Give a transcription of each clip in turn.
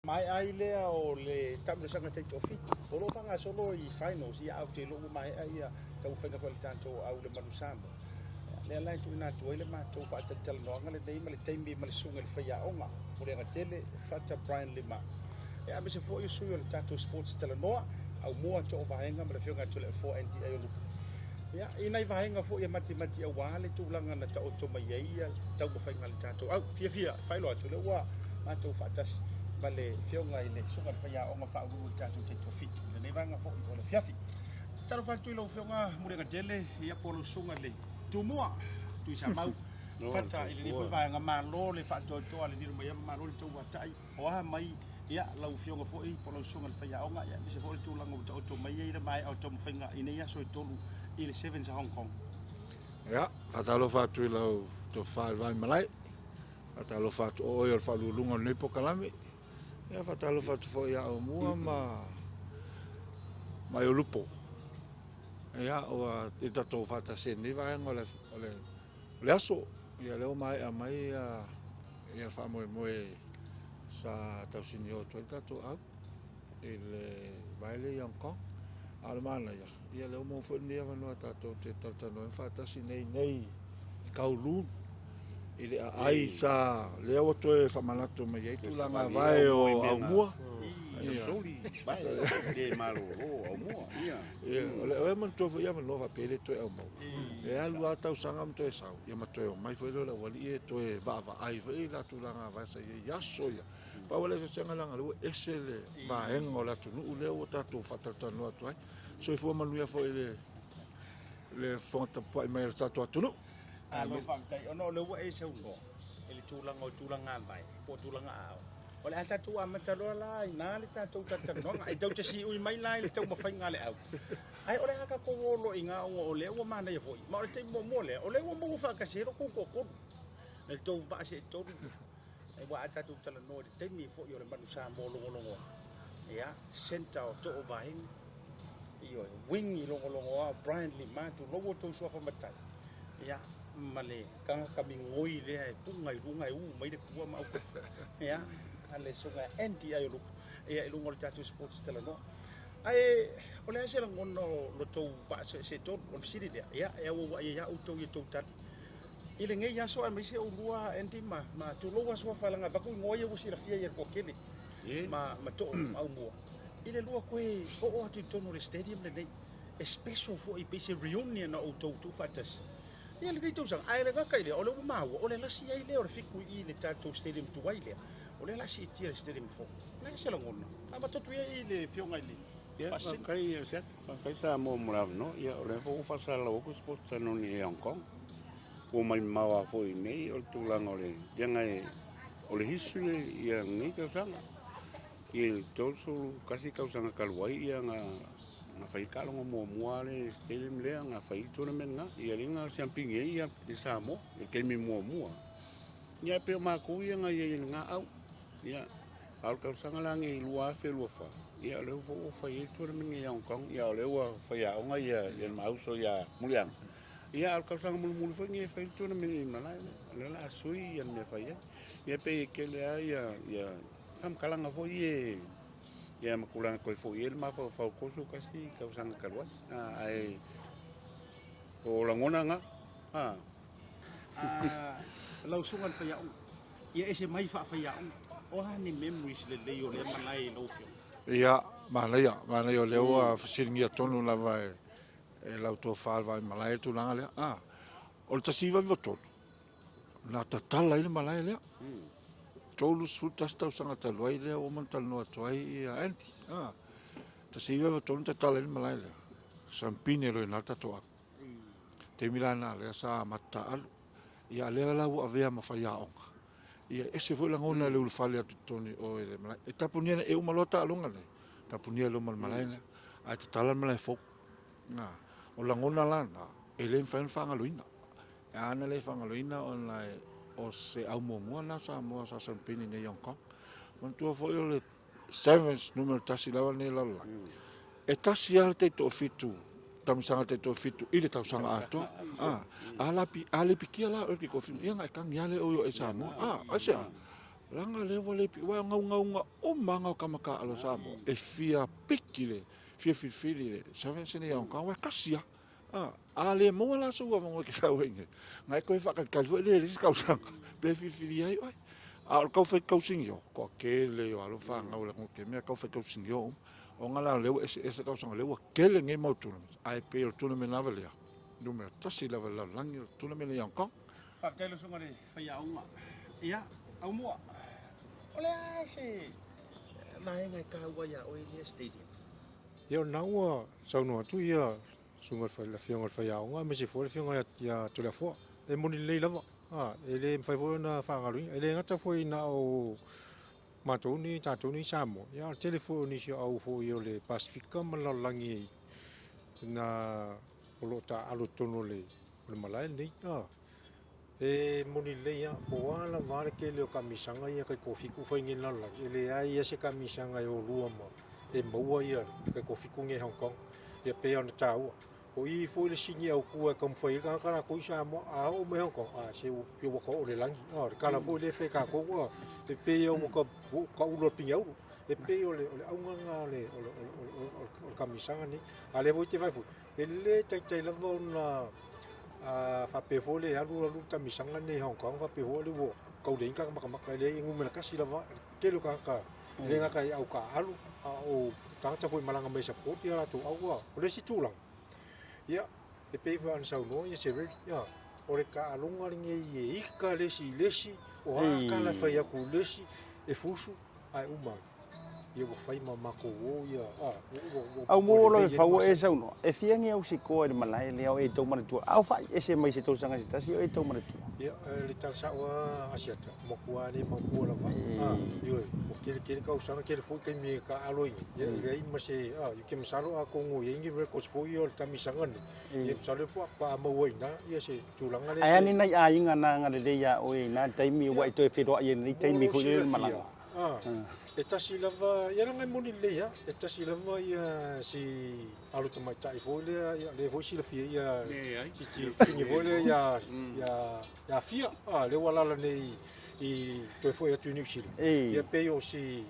Mai ai lea o le tamasanga te tofi. O lo fanga solo I finals ia au te lo mai ai ia tau whenga whale tanto au le manu sambo. Le alai tu ina tu ele ma tau wha atatala noanga le nei ma le teimi ma le sunga le whaia onga. O le ngatele whata Brian Lima. E a mese fo i sui o le tato sports tala noa au mua to o vahenga ma le whionga tu le 4ND ai o lupu. Ya, ina I vahenga fo ia mati au wale tu langa na ta o to mai ia tau ma whainga le tato. Au, fia, whailo atu le ua ma tau whaatasi. Vale fionga I le sunga le whaia onga whauru tato te tofitu. Le nei vanga fo I o le fiafi. Taro whatu I lo fionga murenga jele ia polo sunga le tumua. Tui sa mau. Fata I le ni fo vahenga malo le whaatoa le niru mai malo le tau watai. Oa mai ia lau fionga fo I polo sunga le whaia onga. Ia mise fo le tūlanga uta o to mai eira mai au tomu whainga I nei aso I tolu I le 7 sa Hong Kong. Ia, atalo whatu I lau to whae vai malai. Atalo whatu o oi o whalulunga nipo kalami. Ia whatalo whatu fo ia o mua ma o lupo. Ia o I tato whata se ni vaenga le aso. Ia leo mai a mai ia whamoe moe sa tausini o toi tato au. I le vaile I Hong Kong. Ale mana ia. Ia leo mo fo ni ava no tato te tatano whata si nei kaulun. I le ai sa leo toe whamanato mai ei tūlanga vai o au mua. Ia soli, vai, le malolo au mua, ia. Ole oe man tōwha ia man nova pele toe au mau. E alu a tau sanga mtoe sau. Ia ma toe o mai whaelo la wali e toe vava ai whae la tūlanga vai sa ia yaso ia. Pa wale se senga langa lua ese le vahenga o la tunu u leo o tato whatatano atu ai. So I fua manuia fo le whangata pai mai le tato atunu. Alo whamtai, ono le ua e se uno. Ele tūlanga vai, po tūlanga au. O le atatu a mataloa lai, nā le tātou tatanonga. Ai tau te si ui mai lai le tau mawhainga le au. Ai o le haka kongolo I ngā onga o le ua mana ia foi. Ma o le te mo le, o le ua mongu whakasero kongokoro. Le tau vaase e toru. Ai wa atatu tala no le teimi foi o le manu sa mo longolongo. Ia, senta o to o vahenga. Io wing I longolongo a Brian Lima tu logo tau sua whamatai. Ia, male kanga kami ngoi le ai punga I runga I mai le kua mau. Ia, ale songa anti ai lu ia lu ngol tatu sports tela no ai ole se lang ono lo to ba se to on siri dia ia wa ia u to tat ile ngai ya so ai se u lua anti ma tu lo wa so fa langa ba ku ngoi u sira fia ia ko kele ma to au mo ile lua ko o tu to no stadium le nei special for I base reunion o to fatas ia le to sang ai le ga kai le ole ma ole la si ai le o fiku I le tatu stadium tu wai le ole la si tira stadium fo la se la ngona ama to tuia I le fionga ile Ia, kai set, kai sa mo mrav no, ia ole fo fa sa la ko sport sa no ni Hong Kong. O mai mawa fo I nei o tūlanga ole, ia ngai ole history ia ngai ka sanga. Ia tolso kasi ka sanga kalwai ia nga fai kalongo mo moale stadium le nga fai tournament nga, ia ringa champing ia di Samo, ia kemi mo. Ia pe ma ku ia nga ia nga au. Ia al ka sanga langi lua fe lua fa. Ia le fo fa I tournament I Hong Kong, ia le wa fa ya nga ia mau so ya muliang. Ia al ka sanga mul fa ngi fa tournament I malai. Le la sui ia me fa ia. Ia pe ke le ia sam kalanga fo ia. Ia makulang ko fo ia ma fa ko so kasi ka sanga kalwa. Ai o langona nga. lau sungan fa ya ia ese mai fa ya o ni memories le o le malai lo fio Ia, mana ia leo a whasiringia tonu la vai e lau tō whaal vai malai tu langa lea. O le tasiwa viva tonu. Nā tatala ile malai lea. Tolu sutas tau sanga taluai lea o man talo atu ai I a anti. Tasiwa viva tonu tatala ile malai lea. Sampine roi nā tato aku. Te milana lea sa mata alu. Ia lea lau avea mawhai aonga. Ia ese foi la ngona le ulfale atu toni o ele malai. E tapunia e umalota alonga le. Tapunia lo malai le. Ai te tala malai fok. O la ngona lana e le whanga luina. E ana le whanga luina o se au mua na sa mua sa Sampini ne Hong Kong. Mantua foi o le 7 numero tasi lawa ne lala. E tasi ala te to fitu. Tamsanga te to fitu I le tausanga ato. Ale pikia la o ki ko fin. Ia ngai kangi ale o e Samo. Asia. langa le wale pi wa ngau o manga o kamaka alo samo e fia pikile fia fili le saven sene ya ka wa kasia ale mo la so wa mo ki sa wenge ngai ko fa ka vo le ka usang pe fili ai al ka fa ka using yo ko ke le yo alo fa ngau la ko ke me ka fa ka using yo o ngala le ese ka usang le wa ke le ngai mo tournament ai pe o tournament na vale numero tasi la vale langi tournament ya ka pa te lo songa le fa ya uma ia au mo ole se na ngai ka wa ya o ile stadium Yo naua sauno tu ia sunga fa la fionga fa ya nga me se fo fionga ya tu la fo e moni le lava ele fa fo na fa ngalu ele ngata fo ina o matoni tatoni samo ya telefoni si au fo yo le Pacifica malalangi na lo ta alu tono le malai ni e moni le ya po ala vale ke le kamisanga ya kai kofi ku fa ngin la ele ai se kamisanga yo lua mo e maua ia ke kofi ku nge Hong Kong ia pe ona tau o I fo le singi au ku ka mfai ka kana ko sa mo a o me Hong Kong se o pio ko le langi kala fo le fe ka ko e pe yo mo ka ulo pinga e pe o le au nga le o kamisanga ni ale vo te vai fu ele tai la na fa pe fo le alu kamisanga ni Hong Kong fa pe fo le wo ko le ka maka le ngu me ka si la va ke lo ka le nga kai au ka alu o tangata foi malanga mai support ia tu au o le si tulang ia e pe va an sau no ia se ia o le ka alunga ringe i ka le si o ka la fa ia ku le si e fusu ai uma ia go fai mama ko o ia au mo lo fa o e sau no e fiangi au si ko e malai le au e to mana tu au fa e se mai se to sanga si e to mana tu ia le tal sa wa asiata mo kuā le mo kuā la va io o ke ka usanga ke fo ke mi ka aloi ia le ma se io ke masalo a ko ngo ingi records fo io tamisanga ni ia sale fo pa mo ina ia se tulanga le ai ani nai a inga na nga le ya o ina taimi wa to e fero ia ni taimi ko le malanga e tasi lava ia ngai moni le ia e tasi lava ia si alu to mai tai fo le fo si la fia ia si fini fo le ia fia le wala la nei I to fo ia tu New Zealand ia pe o si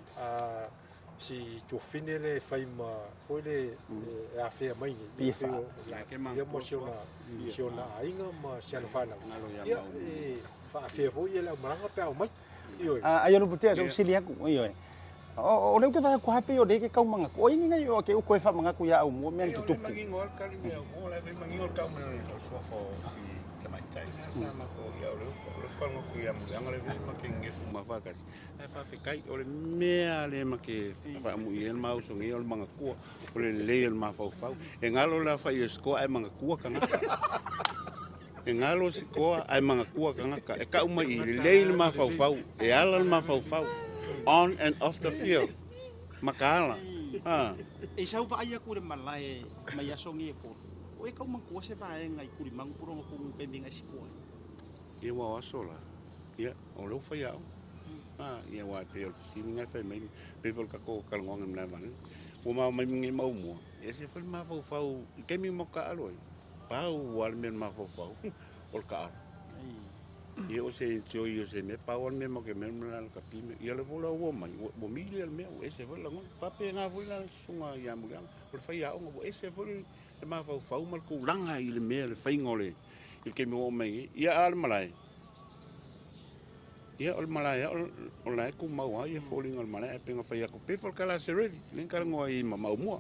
to fine le fai ma fo le a fia mai ni pe o la ke ma ia mo siona ainga ma siana fana ia fa fia fo ia la manga pe o mai io ai no putea so silia ku io o le ke va ku hape o le ke kau manga ko ingi ngai o ke ko fa manga ku ya o mo men tu tu mangi ngol kali me o le mangi ngol kau me so fo si te mai tai sa ma ko ya o le ko ku ya mo nga le ma ke ngi fu ma fa kas e fa fe kai o le me ale ma ke fa mu i el mau so ngi o manga ku o le le el ma fa fa e ngalo la fa i sko ai manga ku ka nga e ngalo si ko ai manga ku ka nga e ka uma I le ma fa fa e ala ma fa fa on and off the field makala e sau va ia ku le malai mai aso ngi ko o e kau mang ko se va e ngai ku ri mang puro ko pe minga si ko e wa sola ia o lo fa ia ia wa pe o si minga fa mai pe vol ka ko ka ngong na van o ma mai minga mau mo e se fa ma fa fa ke mi mo ka aloi pa o al men ma fa fa o ka ia o se enjoy o se me pa o me mo ke me na ka pi ia le vola o mai o mi le me o ese vola ngo fa pe nga vola sunga ia mo o fa ia o ese vola e ma fa mal ko langa I le me le fa ngole il ke me o mai ia al malai ia o malai o la ku mau ia falling al malai pe nga fa ia ko pe fol kala se ready len kala ngo I ma mo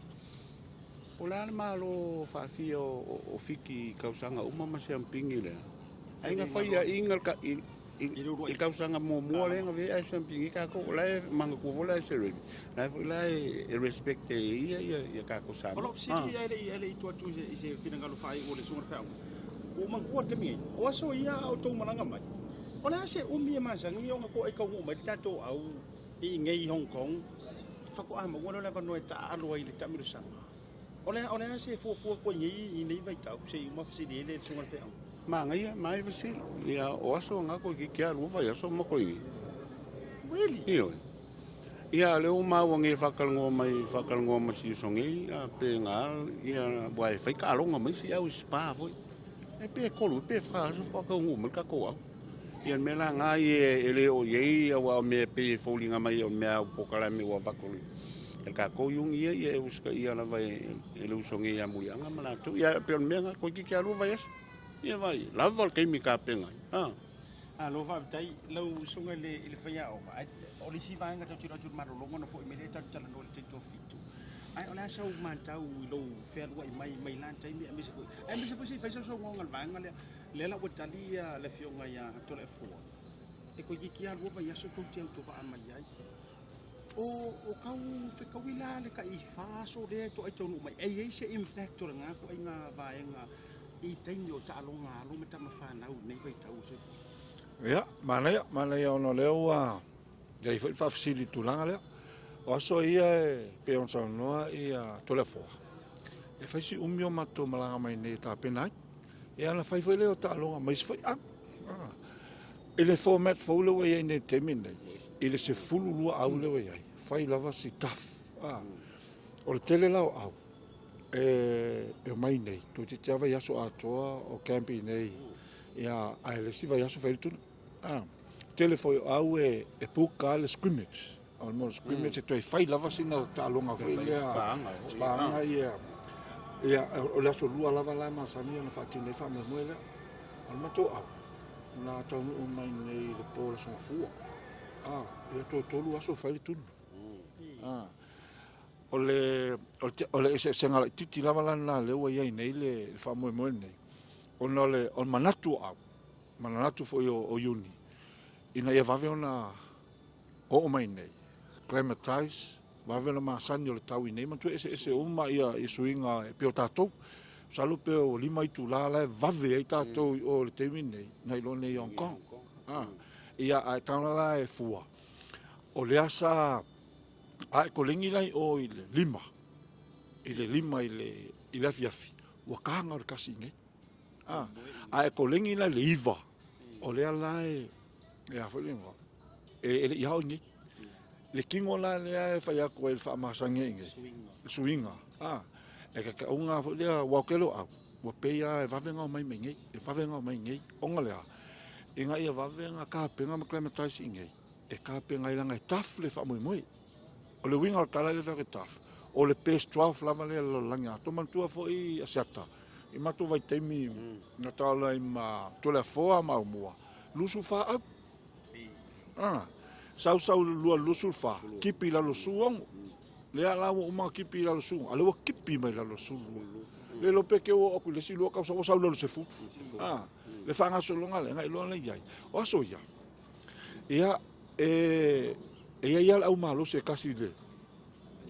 o la ma lo fa fi o fiki kausanga uma ma se ampingi le ai nga fa ia ingal ka I kausanga mo le nga ve ai sampingi ka ko la manga ku vola se ready la e respect ia ka ko sa o si ele I tu se fina ngalo fai o le sunga fa o mang ko te mi o so ia o to malanga mai o la se o mi ma sang yo ko e ka ho mai ta to au I ngai Hong Kong fa ko ama wona la no ta alo I le ta mi sa o le se fo ko ngi I nei vai ta se ma si le sunga fa ma ngai mai visi ia o aso nga ko ki kia lu vai aso mo ko I really ia le o ma wangi fakal ngo ma si songi a pe nga ia boai fai ka longa mai si au spa foi e pe ko lu pe fra so ko ngu mo ka ko au Ia me la nga e le o ye wa me pe folinga mai o me pokala me wa vakoli. El ka ko yung ia e uska ia la vai e le usonge ia muianga mala tu ia pe me nga ko ki ka lu vai es. Ia vai la vol ke mi ka penga. Lo va tai lo sunga le faya o le si vanga tau tira tur maro longo na fo i mele tau tala no le te to fitu. Ai ola sa man tau lo fer wa mai lan tai mi se ai mi se fosi fa so ngal vanga le la watalia le fionga ya to le fo. E ko ki kia lo va ya so to to va mai ai. O kau fe kawila le ka I fa so le to ai tonu mai ai se impact to nga ko nga va nga I tainyo ta alonga lo meta mafana u nei vai tau se. Ya, mana ya ono leo dai foi facili tulanga leo. O so ia pe on sa noa ia tolefo. E fai si umio mato malanga mai nei ta penai. E ana fai foi leo ta longa mais foi ele format folo we nei temine. Ele se fulu lua au le we ai. Fai lava si taf. O le tele lao au. E mai nei. To te tava ya so atoa o campi nei. Ia ai le si vai aso fai tu. Tele foi au e puka le scrimmage. Al mo scrimmage to fai lava sina ta longa foi le banga ia. Ia o le aso lua lava la ma sami na fati nei fa mo le. Al ma to au. Na ta o mai nei le pole so fu. Ia to lua aso fai tu. O le se ngala titi lava la na le wa ia nei le fa mo nei. Ona le on manatu au. Manatu foi o uni. Ina ia vave ona o mai nei. Climatize, vave ona masani o le tau nei, ma tu ese uma ia I suinga pe o tatou. Salu pe o lima I tu la la vave ai tatou o le temi nei, nei lo nei Hong Kong. Ia ai tauna la e fua. O le asa ai ko lengi lai o ile lima. Ile lima ile afiafi. Wa kanga o kasi ngai. Ai ko lengi la le iva o le ala e a foi lengo e le ia ni le kingo la le fa ya ko el fa masange nge swinga e ka unga foi le wa kelo a wa pe ya va venga mai nge e va venga mai nge onga le inga ia va venga ka penga ma climatize nge e ka penga ila ngai taf le fa moi o le winga kala le fa taf o le pes 12 lava le langa to man tua foi asata I mato vai temi na tala I ma tole foa ma mua. Lusu fa au. Sau lua lusu fa. Kipi la lusuong. Le ala o ma kipi la lusuong. Ale wa kipi mai la lusuong. Le lo peke o ku le si lo ka sau lo se fu. Le fa nga so longa le ngai lo le yai. O so ya. Ia ia au malo se kasi le.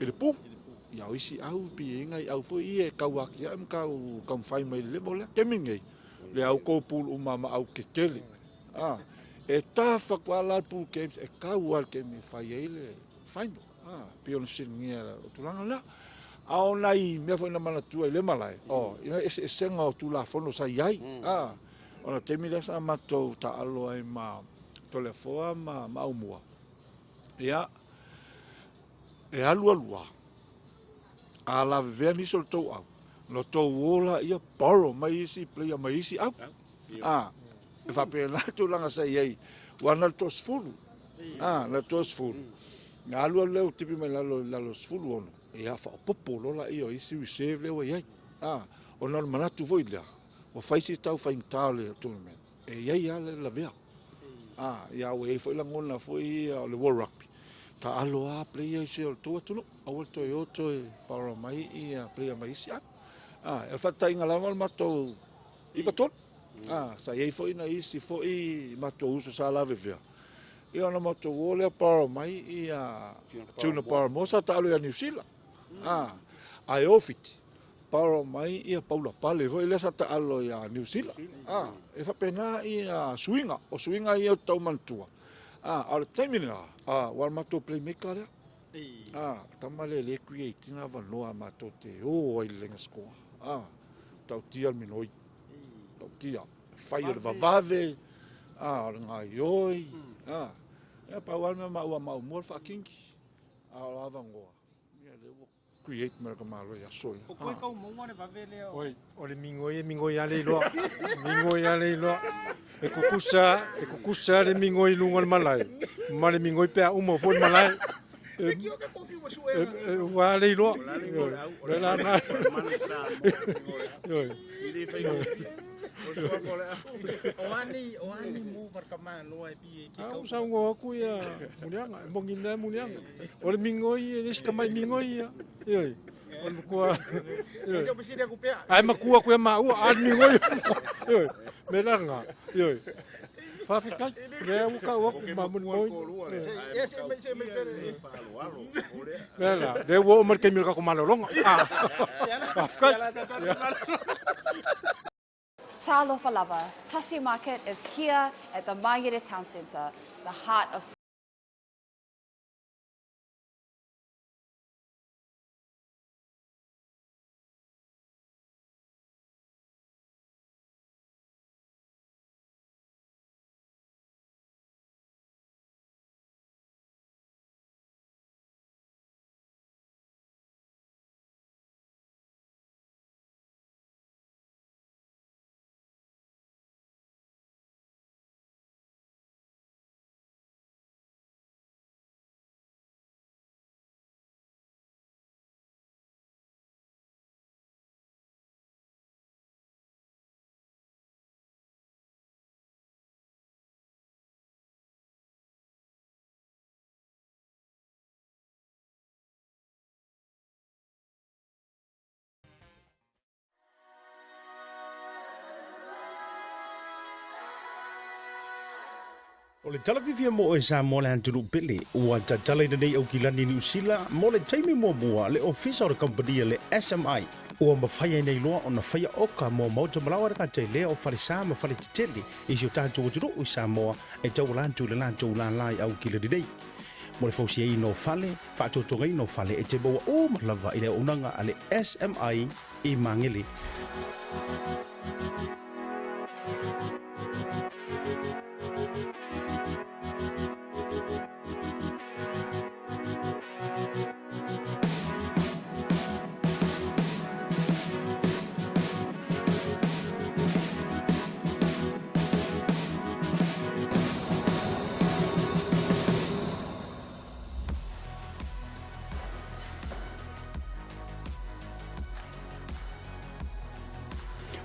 Ele pum. Ia isi au pi ngai au fo I e kauaki am kau fai mai le vole kemingai le au ko pul umama au kekele e ta fa kwala pul games e kau al ke mi fai ele fai no pion singia o tulanga la au nai me fo na mana tu le malai ina ese senga o tu la fono sa yai ona temile sa mato ta alo ai ma tolefoa ma umua ia e alua ala veni sol to au no to wola ia paro mai si player mai si au e fa pe na tu langa sai ai wana to sfulu na to sfulu na alu le tipi mai la sfulu ono e fa popolo la io isi receive le wa ai ona mana tu voila o fai si tau fai tale tournament e ia la vea ia we foi la ngona foi le world rugby ta aloa player se o tu o Toyota para mai ia player mai si e fa inga la mal mato I ka ton sa ia foi na isi foi mato uso sa la vevea e ona mato ole para mai ia tuna para mo sa ta alo ia New Zealand ai ofit para mai ia Paula Pale foi le sa ta alo ia New Zealand e fa pena ia swinga ia tau mantua al timing wal mato playmaker tamale le creating ava noa mato te o ai lenga score tau tia minoi tau tia fire vavave ngai oi e pa wal ma mo fa kingi ava ngoa le create mer ka malo ya so ko ko mo ne va vele oi o le mingo ia le lo mingo ia le lo e kukusa le mingoi lunga malai. Ma le mingoi pea uma fo malai. Kio ka kofi wa suwe. Wa le lo. Le la na. Oani mo perkembangan lo pi ki Au sa ngo ku ya. Munianga, monginda munianga. O le mingoi e kamai mingoi ya. Yoi. On ko. Ese o pisi dia ku pea. Ai makua ku ma u an mingoi. Yoi. Melanga. Yoi. Fa fikai. Le u ka u ma mun moi. Ese me pere. Mela, de wo mer kemil ka ko malolong. Ah. Fikai. Talofa Lava, Tasi Market is here at the Mangere Town Centre, the heart of O le talavivia mo e sa mo le hanturu pele ua tatala nei au kilani ni usila mo le taimi mo bua le ofisa o le company le SMI ua mawhaia nei loa o na whaia oka mo mauta malawa raka te lea o wharisa ma whare titele i si o tātou aturu i Samoa e tau lantu le lantu lai au kilani nei. Mo le fausi e ino whale, whaatotonga ino whale e te baua o malava i le unanga a le SMI i Mangele.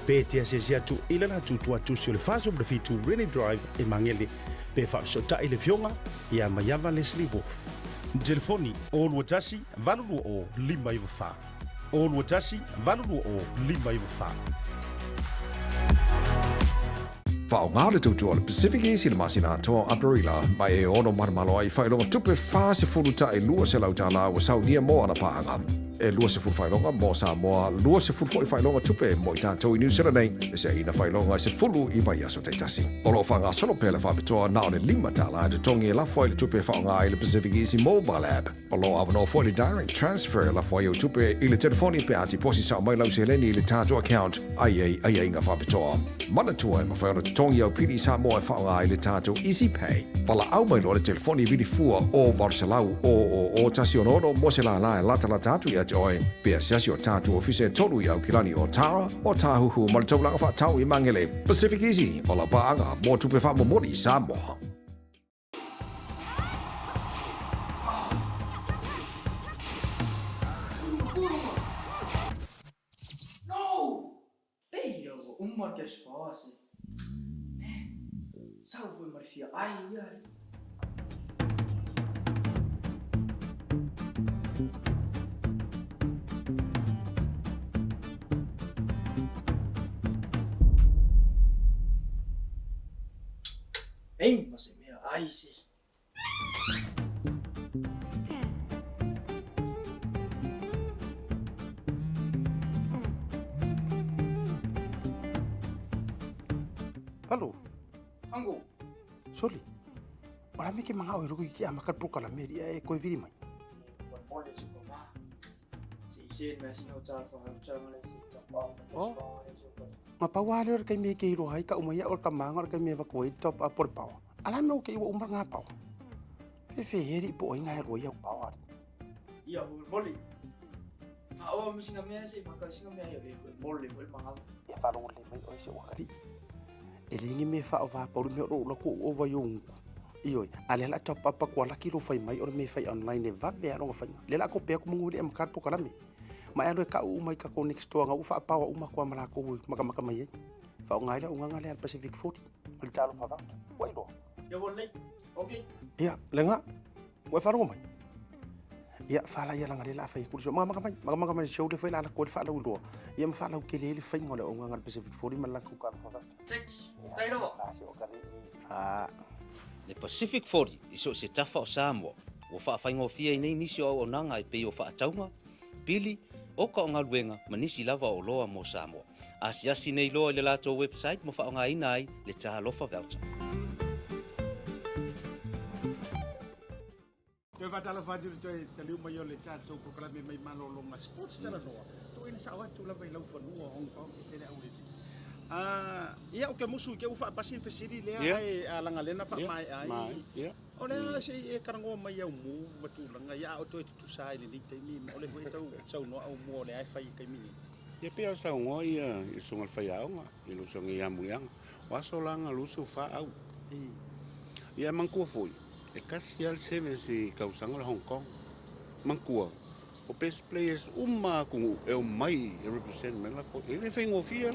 Pe te asesi atu ila la tutu atu si o le faso le fitu Rainy Drive e Mangele pe whaasota i le fionga i a Mayava Leslie Wolf. Telefoni o luatasi valulu o lima iwa wha. O luatasi valulu o lima iwa wha. Whaonga le tutu o le Pacific East le masina atoa Aparila mai e ono marmaloa i whailonga tupe whaase fuluta e lua se lautala o Saudia mo ana paanga. E lua se fulu whailonga mo Samoa, lua se fulu whailonga tupe mo i tātou i New Zealand nei, e se ina whailonga se fulu i vai aso te tasi. O lo whanga solo pele whapitoa na o le lima tala te tongi e lafo i le tupe whaonga i le Pacific East Mobile App. O lo avano fo le direct transfer lafo i o tupe i le telefoni pe ati posi sa mai lau se leni i le tātou account ai inga whapitoa. Mana tua e mawhaona tongi au pili sa moa e whaonga i le tātou Easy Pay. Wala au mai lo le telefoni vili fua o Varselau o tasi o nono mo se la e lata tātou i ati oi. Pea siasi o tātou ofise tolu i au kilani o Tara o tāhuhu ma le taulanga wha tau i Mangele. Pacific Easy o la paanga mo tupe wha momori Samoa. No! Beio, uma que esposa. Salve, Marfia. Ai, ai. Ei, mas é minha. Ai, sim. Halo, Ango. soli. Ora me ke manga o ruku ki ama ka proka la meri e ko viri mai. Olha, se comprar. Se ser, mas não tá falando, chama lá se tá bom. Oh. Ma pa wale or kai me ke ro hai ka umaya or ka manga or kai me va ko i top up por pau. Ala me o ke umar nga pau. Fe heri po inga ro ya pau. Ia, o mole. Fao, me singa me se, fa ka singa me ia, mole, foi mal. E fa lo le mai o se o kari. e le ngi me fa o va pa me ro lo ko o va yung io ale la cha papa ko la ki lo fai mai o me fai online e va be ro fa le la ko pe ko munguli e makar po kala me ma alo ka u mai ka ko next to nga u fa pa wa uma ko mala ko maka mai fa o ngai la unga ngale al Pacific 40 mal talo fa va wai do Yo bon lei. Okay. ia lenga wa fa ro mai ia fa la ia la ngale la fa ku so maka mai show de fa la ko fa la u do ia ma fa la ke le fa ngole unga ngal Pacific 40 mal la ku ka fa va 6. Dai no. ah Le Pacific 40 iso se tafa o Samoa. O wha whaingo fia i nei nisi o nanga i pei o wha ataunga. Pili, o ka o ngā luenga ma nisi lava o loa mo Samoa. Asiasi nei loa le lato website mo wha o ngā ina ai le taha lofa voucher. Toi vatala fatu toi taliu mai o le tatou programe mai malolo nga sports tala noa. Toi ina sawa tu la vai lau fanua Hong Kong e se le au le. Ia o ke musu ke ufa pasin fesiri le ai alanga lena fa mai ai. Ia. O le se e karango mai au mu matulanga ia o toi tu sai le ni taimi o le hoi tau sau no au mu o le ai fai kai mini. Ia pe sa ngo ia i sungal fai au nga i lu song ia muyang. Wa so langa lu su fa au. Ia mangku foi. E kasial seve si kausanga le Hong Kong. Mangkua. O best players uma ku e o mai represent mela ko e fe ngofia.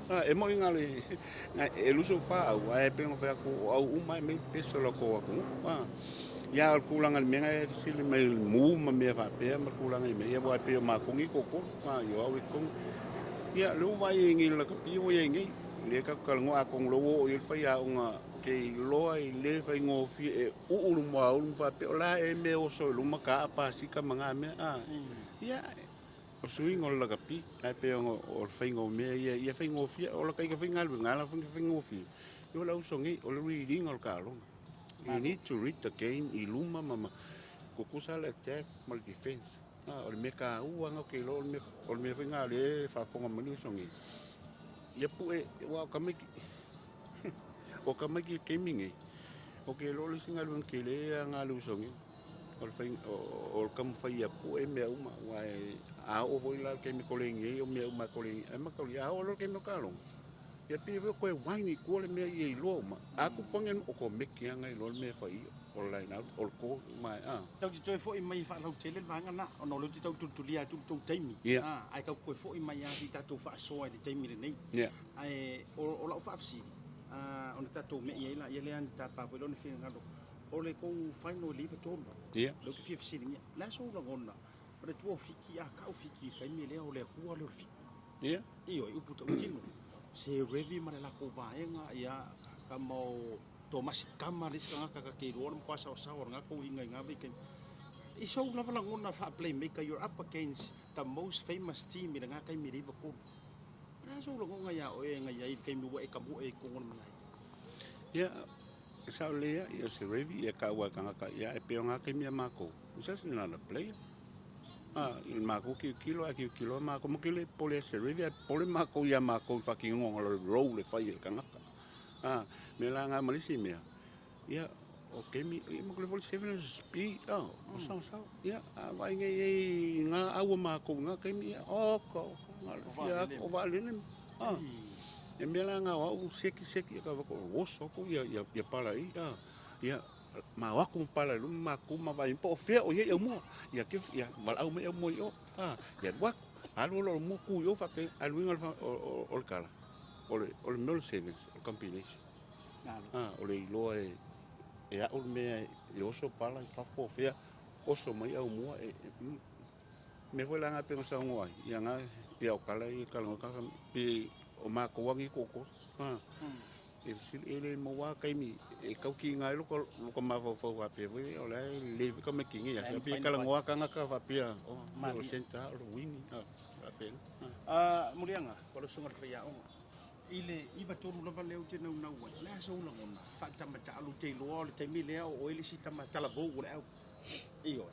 E mo ingale e luso fa au ai pe fa ko au uma me peso lo ko aku ya al kulanga me ngai sili me mu ma me fa pe ma kulanga me ya wa pe ma ko ngi ko yo au ko ya lu vai ngi la ka pi wo ngi le ka ka ngo ako lo wo il fa ya nga ke lo ai le fa ngo fi e u ma u fa pe la e me o so lu ma ka pa si ka manga me ya o swing o la kapi ai pe o faingo me ia faingo fia o la kai ka fainga lu ngala faingo fia yo la usongi o le reading o ka lo you need to read the game i luma mama ko kusa le attack mal defense o le me ka u anga ke lo o me fainga le fa fonga mani usongi ia pu e wa ka me o ka me ki gaming o ke lo le singa lu ke le anga lu usongi o fain o kam fai pu e me uma wa a o foi la ke mi kolengi o me uma kolengi e ma kolengi a o lo ke no kalong ya pi vo ko wai ni ko le me i lo ma a ku pongen o ko me ki anga i lo me fai o la na o ko mai Tau ti toi fo i mai fa lau tele vanga na o no lo ti tau tu lia tu taimi ai ka ko fo i mai a ti tatu fa so ai taimi le nei ai o la fa fsi o na tatu me i la le an ta pa vo lo ni fi ngalo o le ko final live to lo ke fi fsi ni la so la gonna Pada tua fiki kau fiki kai me le o le hua le fiki. Io i uputa utino. Se revi mare la ko vaenga ia ka mo Thomas kama ris ka ke ro mo pasa sa nga ko inga nga be ken. I so la vala ngona fa playmaker you're up against the most famous team i nga kai me riva ko. Na so lo nga ya o nga ya i kai me wa e ka mo e ko ngona mai. Ya sa le ia se revi ia ka wa ka ia e pe nga kai me ma ko. Usa sina na player. Il mako ki kilo mako mo kile pole se revia pole mako ya mako fucking ngong lo roll le fai kanga me la nga malisi me ya okay mi mo kile vol 7 speed o sa ya vai ngai nga awu mako nga kai mi ko ya o vale ne e me la nga o seki ka ko oso ko ya para aí ya ma wa ku pala lu ma ku ma vai po fe o ye mo ya ke ya mal au me mo yo ya wa alu lo mo ku yo fa ke alu ngal fa o kala o le mel savings o combination o le lo e ya o me yo so pala fa po fe o so mai au mo me foi la nga pe sa ngoi ya nga ya o kala i kala ka pe o ma ko wangi ko ele mo wa kai mi e kau ki ngai lu ko ma fo wa pe we o le ko me ki ya se pe kala ngwa ka nga ka fa pe o senta o wini pe Murianga ko lo sunga fa ya o ile iba tonu lava leo te nau nau wa la so la ngona fa tama ta lu te lo le te mi le o ele si tama tala vo o le io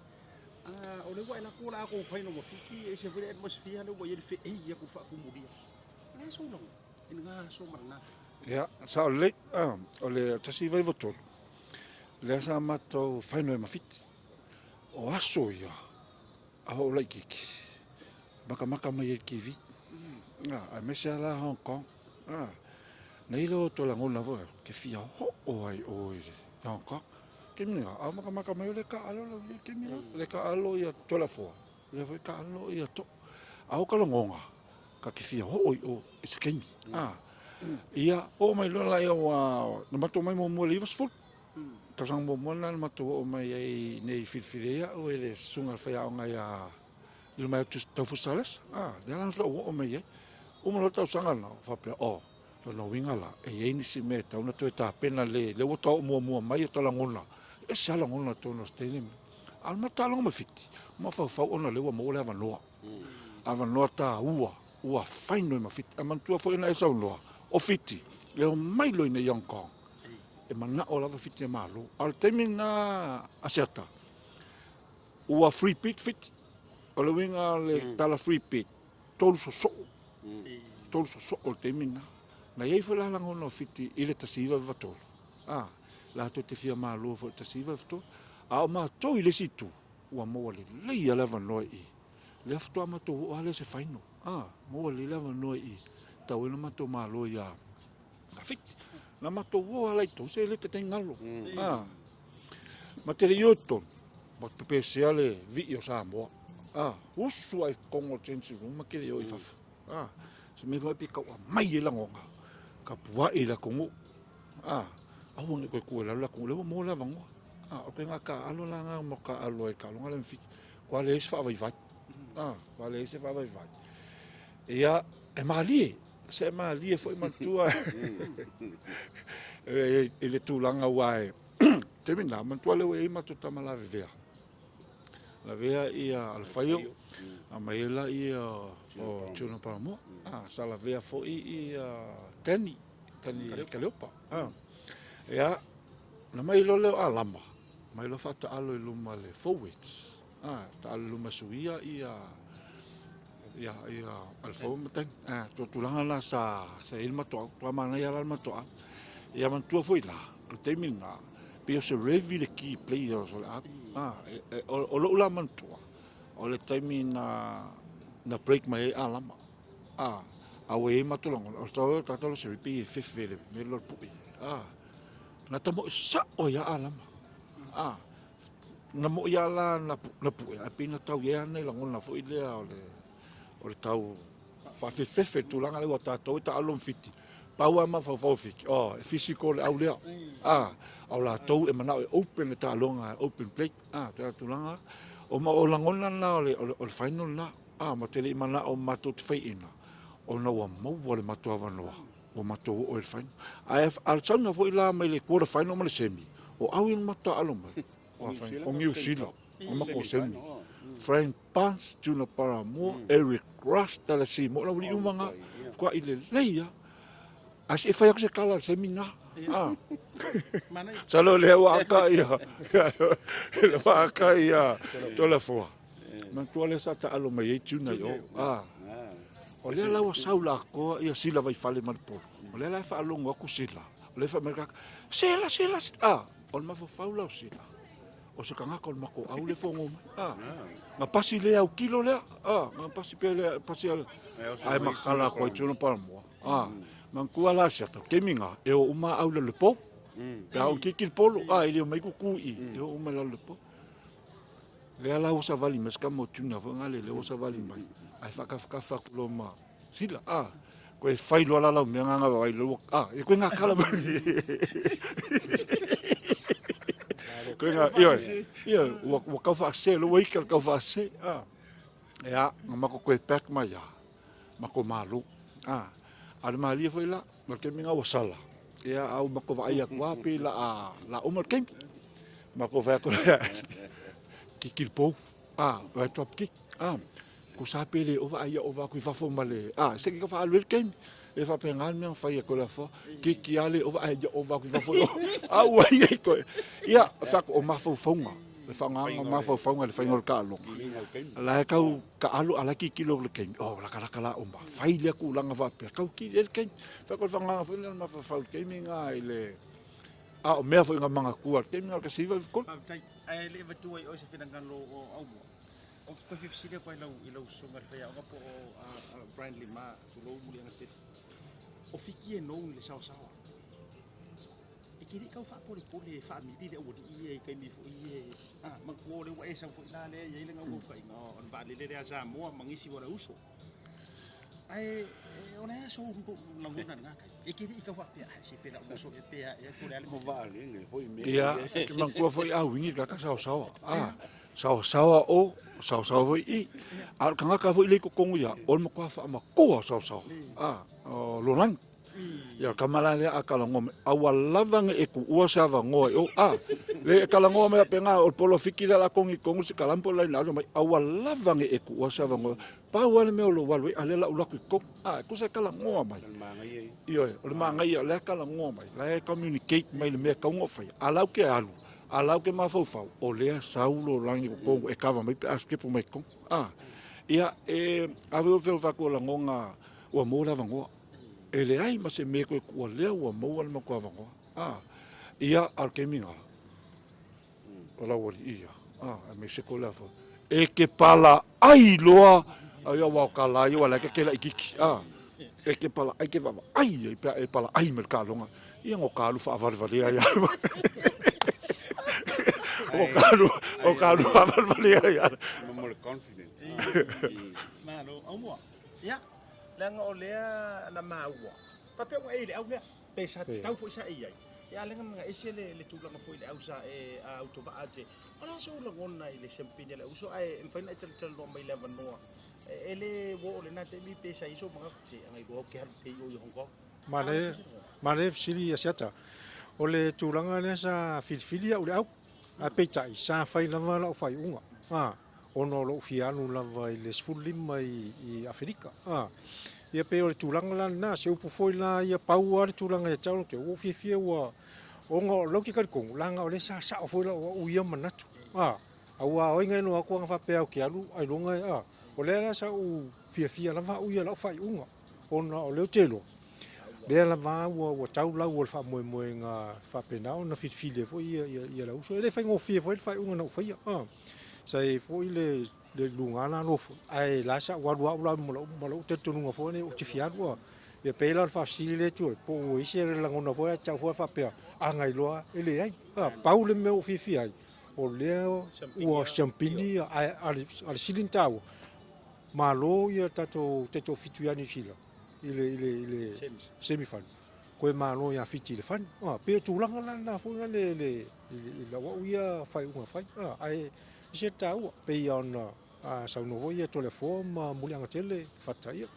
o le wa la ko la ko fa no mo fiki e se vere atmosphere no wa ye fe e ya ko fa ko muria la so la nga so marna Ya, sa o le tasi vai voto. Le sa mato faino e mafit. O aso ia. A o lai kiki. Maka mai e ki vit. A me se ala Hong Kong. nei lo to la ngona vo ke fia ho o ai o i ka ke minga a maka mai le ka alo ke minga le ka alo ia to la fo le vo ka alo ia to a o ka lo ngonga ka ke fia ho o it's kemi ia o mai lo la ia wa na mato mai mo mo livers full ta sang mo mo na mato o mai ai nei filfilia o ele sunga fa ia nga ia il mai tu fu salas de la o mai o mo lo ta sanga na fa pe o no winga la e ni si meta una to ta pena le o to mo mai to la ngona e sa la ngona to no stele al mata lo mo fiti mo fa ona le mo le ava no ta ua faino ma fiti man tu fo ina esa no o fiti le mai lo ina Hong Kong e mana o la fiti malo al temina acerta ua free pit fit o le winga le tala free pit tolu so o temina na ia fala la ngono fiti ile tasiva vato la to te fia malo fo tasiva vato a ma to ile situ ua mo le ia lava noi le fto ma to o ale se faino mo le lava noi ta o ma to malo ia na fiti na ma to o ale to se le te ngalo ma te yoto mo pe se ale vi o sa mo usu ai kongo tensi ma ke yo ifa se me vai pika mai la ngonga ka pua e la kongo a ho ne ko la kongo le mo la vango o pe nga ka alo la nga mo ka alo e ka longa le fi kwa le fa vai kwa le se fa vai ia e mali se mali foi matua e le tulanga wae termina mantua le e matuta mala vea la vea ia al faio a maela ia o tuna para mo sala vea foi ia tani kaleopa ia na mai lo le alama mai lo fata alo i luma le forwards ta alo luma suia ia al forward ten to tulanga la sa ilma to mana ia alma to ia man tu foi la te mina pio se revi le ki players o lo la man to o le time na break mai alama awe matulong o to se repi fifth me lo pu na tamo sa o ya alama na mo ya la na pu pina tau ya nei la ngona foi le o le tau fa fefe tu langa le wata to ta alon fiti paua ma fa fiti physical au le au la tau e mana open ta longa open plate tu langa o ma o la ngona na o final na ma tele mana o matu fai ina o na wa mo le matu avanoa o matu o el final al sanga foi la mai le quarter final ma le semi o au in matu alon mai o New Zealand o ma ko semi Frank Pans tuna para mo Eric Rush tala si mo la uli umanga kwa ile leia as if se kala semina salo le wa ka ia to la fo man to le sa ta alo mai tuna yo o le la wa saula ko ia sila vai fale mal po o le la fa longo ku sila o le fa merka sila o ma fo faula sila o se kanga ko mako au le fongo nga pasi le au kilo le nga pasi pele pasi ai makala ko tuna pa mo man ku ala seta keminga e o uma au le po pe au kikil polo ile mai ku e o uma le po le ala o sa vali mas kamo tuna vo ngale le o sa vali mai ai fa ka lo ma sila ko e fai lo ala la me nga vai lo e ko nga kala ko nga wa ka fa se lo wei ka fa se nga mako ko pek ma ya mako malu al mali foi la porque minga wasala ia au mako vai a kwapi la umar kem mako vai ko kikil po vai top kick ku sa pele o vai o va ku fa fo male se ki fa al kem e fa pengal me fa ia ko la fo ki ale o vai o va ku fa fo ai ko ia fa o ma fo fonga le fa nga ma fo fonga le fa ngol kalo la ka alu ala ki kilo le kem la kala o ma fa ile ku langa va pe ka ki le kem fa ko fa nga fo le ma fa kem nga ile o me fo nga manga ku kem nga ka siva ko ai le va tu o se finanga lo au o ko fi sile ko ilo so mar fa ya o po Brian Lima tu lo mu nga tit o fiki e no le sao sao e kiri kau fa pole pole fa mi di de o di e kai mi fo i ma ko le wa e sa fo la le ye le ngau kai no on ba le le sa mo mangisi wa uso ai ona so la ngona nga kai e kiri kau fa pe si pe la uso e pe e ko le Mo vale, le foi me. Ia, man kua foi a wingi ka sao sao. Sao sao o, sao sao foi I. Al kanga ka foi le ko kongu ya, on mo kua fa ma ko sao sao. O lolang. Ia kamala le akala ngome. Awa lavanga e ku ua sa va ngoi o le kala ngome penga o polo fiki la kongi kongu se kalampo la na mai awa lavanga e ku ua sa va ngoi. Pa wale me o lo walwe alela ulaku ko. Ku se kala ngoma mai. Iyo, o le mangai le kala ngoma mai. La communicate mai le me ka ngo fai. Alau ke alu. Alau ke mafau o le saulo langi ko kongu e kava mai pe askepo mai ko. Ia ave o fel fa ko la ngonga o mo la vango. Ele ai ma se me ko ko le o mo al ma ko vango. Ia al keminga. Ola wori ia. Me se ko la fo. E ke pala ai loa ai wa kala i wala ke la ikiki. E ke pala ai ke vava ai e pala ai mer kalonga. Ia ngo kalu fa varvale ai. O kalu fa varvale ai. No more confident. Malo au mo. Ya. Langa o lea na maua. Fa pe e le au lea. Pesa tau fo sa ai. Ya lenga nga ese le tulanga fo le au sa e auto ba ate. Ona so la ngona ile sempine le uso ai mfaina tel no mai le vanoa. Ele wo le na te mi pesa iso mga se ngai go ke har pe yo Hong Kong. Mane sili asiata. O le tulanga le sa filfilia o le au. A pe tai sa fai lava la fai unga. Ono lo fianu lava i le sfulima i Afrika. Ia pe o le tulanga la na se upu foi la ia pau ar tulanga e tau te o fifia wa o ngo lo ki ka kong langa o le sa o foi la o ia manatu. Aua o inga no aku nga fa ki alu ai longa o le la sa u fifia lava o ia la fai unga. Ona o le telo. Le la va o tau la o fa mo nga fa pena na fitfile foi ia la uso ele fai ngo foi unga no foi. Sai foi le lunga na no ai la sa wa wa mo te tunu ngo foi o te fiatu e pe la fa sile tu po o ise la ngona foi cha foi fa pe ngai loa ele ai paule me o fifi ai o leo o champini al silintau malo ia tato te to fitu ani fila ile semifan ko malo ia fiti le fan pe tu langa na foi le la wa ia fai unha fai ai se tau pe ona sa no ia telefon mulianga tele fatai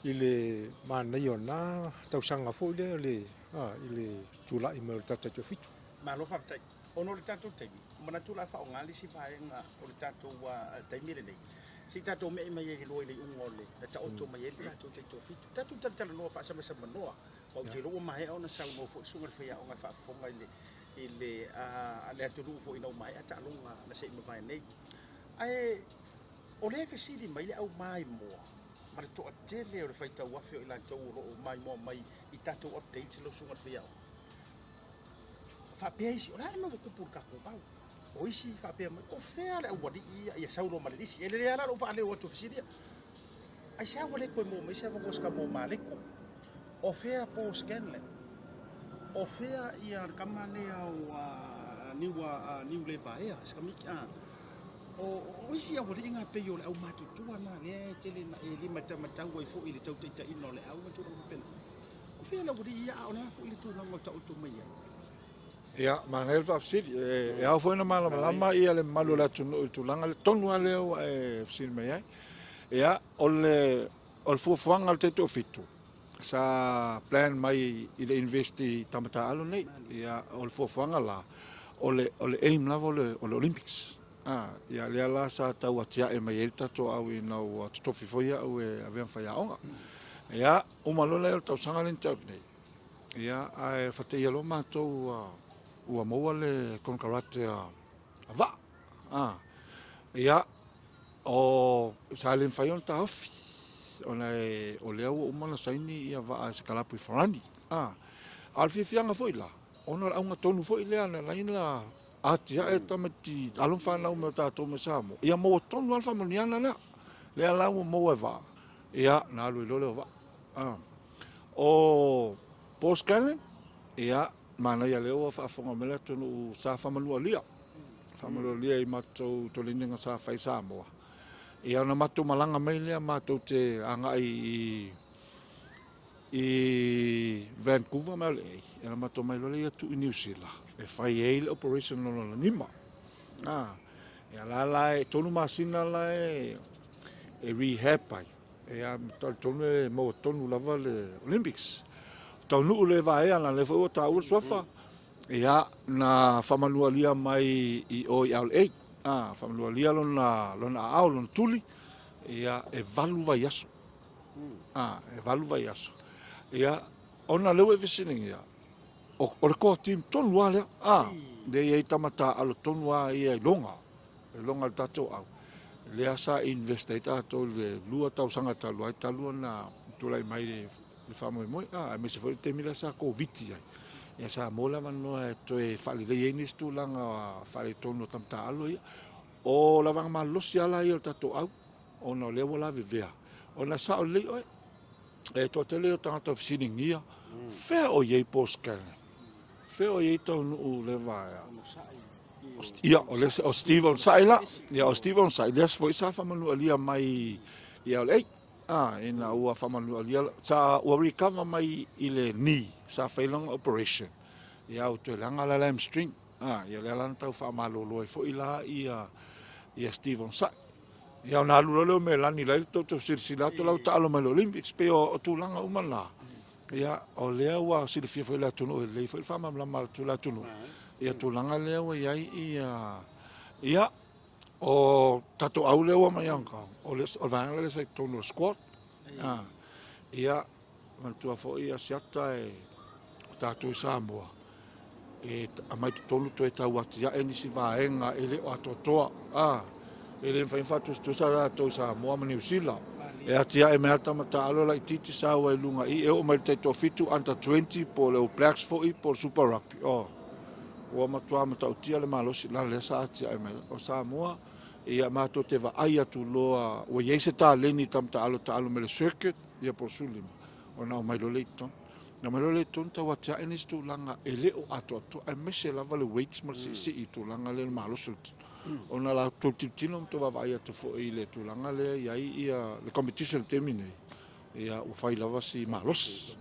ile mana iona tau sanga foi le ile tula email tata te fitu malo fatai ono le tato te mana tula fa ngali si fa nga o le tato wa tai mire nei si tato me mai e lo ile ungole da ta auto mai e tato te to fitu tato tata no fa sama sama no o te lo mai ona sa no fo sunga fa ya ona fa fo mai ile ale atu fo ina mai ata longa na se mai nei ai o le fesili mai le au mai mo ma to atele o faita wa fe ila to o mai mo mai i tato update lo sunga fa ya fa peisi ora no ko por ka ko pau o isi fa pe o fe ale o di ia saulo ma le isi ele ala lo fa le o to fesili ai sa wale ko mo mai sa ko ska mo male ko o fe a po scanle o fea ia kamane au niu le paea skamiki o isi a wori inga pe yo le au matutua na le tele na e lima tamata wa fo ile tau tita ino le au matu pen o fea la wori ia ona fo ile tu lango ta auto mai ia manel fa fsiri e au foi na mala lama ia le malu la tu langa le tonu ale e fsiri mai ia o fu fuanga te to fitu sa plan mai i le investi tamata alo nei ia o le fuanga la o le aim la o le Olympics ia le ala sa tau atia e mai elta to au i no to fifoia o e aven faia onga ia o malona el tau sanga le tau nei ia ai fate ia lo mato o mo le con karate va ia o salen faion ta ofi ona o leo o mana saini ia va se kalapu i farani al fianga foi la ona a unha tonu foi le ana laina atia e tamati alon fa na o ta to me samo ia mo tonu alfa moniana na le ala mo e va ia na lo va o Paul Scanlon ia mana ia leo fa fonga mele tonu sa famanua lia i matou tolinga sa fai Samoa ia na matou malanga mai lea matou te anga i Vancouver mai le ia matou mai le tu New Zealand e fai e operation no nima ia la e tonu masina la e rehab pai ia tonu e mo tonu lava le Olympics tonu le vai ana le fo ta ul sofa ia na famanualia mai i OIL8 famanualia lona au lona tuli ia e valu vai aso e valu vai aso ia ona leu e visininga o le ko tim tonu ale de ia tamata alo tonu ia longa tato au le asa investita to le lua tau sanga talu ai talu na tulai mai le famo moi me se foi te mila sa covid ia sa mola vano to e fali le yenis tu langa fali tonu tamta alo ia o la vanga malosi ala ia tato au ona le wala vivea ona sa o le e to tele o tanga fisiningia fe o ye poscal fe o ye to u le vai ia o Steven Saila ia o Steven Saila foi sa famanu alia mai ia le ina ua famanu alia sa ua recover mai ile ni sa failong operation ia o te langa la hamstring ia le lan tau fa malolo foi ila ia Steven Saila ia na lulu me lani lai to silsila to lau talo mai Olympics pe o tulanga umala ia o le ua silfia foi la tunu le foi fama la mal tu la tunu ia tulanga le ua ia o tato au le ua mai anka o le vanga le sai tonu squat ia mantua foi ia siata e tato Samoa e mai tonu to e tau atia e nisi vaenga ele o atotoa ele fai fatu to sa to Samoa ma New Zealand e atia e mea tamata alo la ititi sa wa lunga e o mai te to fitu under 20 po le Blacks foi po Super Rugby o matua mata utia le malosi la le sa atia e mea o Samoa ia mato te va ai atu loa o ye se ta leni tamata alo me le circuit ia po sulima ona o mai lo leiton na mai lo leiton ta watia e nis tu langa ele o ato e mese lava le weights ma si i tu langa le malosi ona la totitino to va vai to fo ile tu langa le ia le competition termine ia o fai lava si malos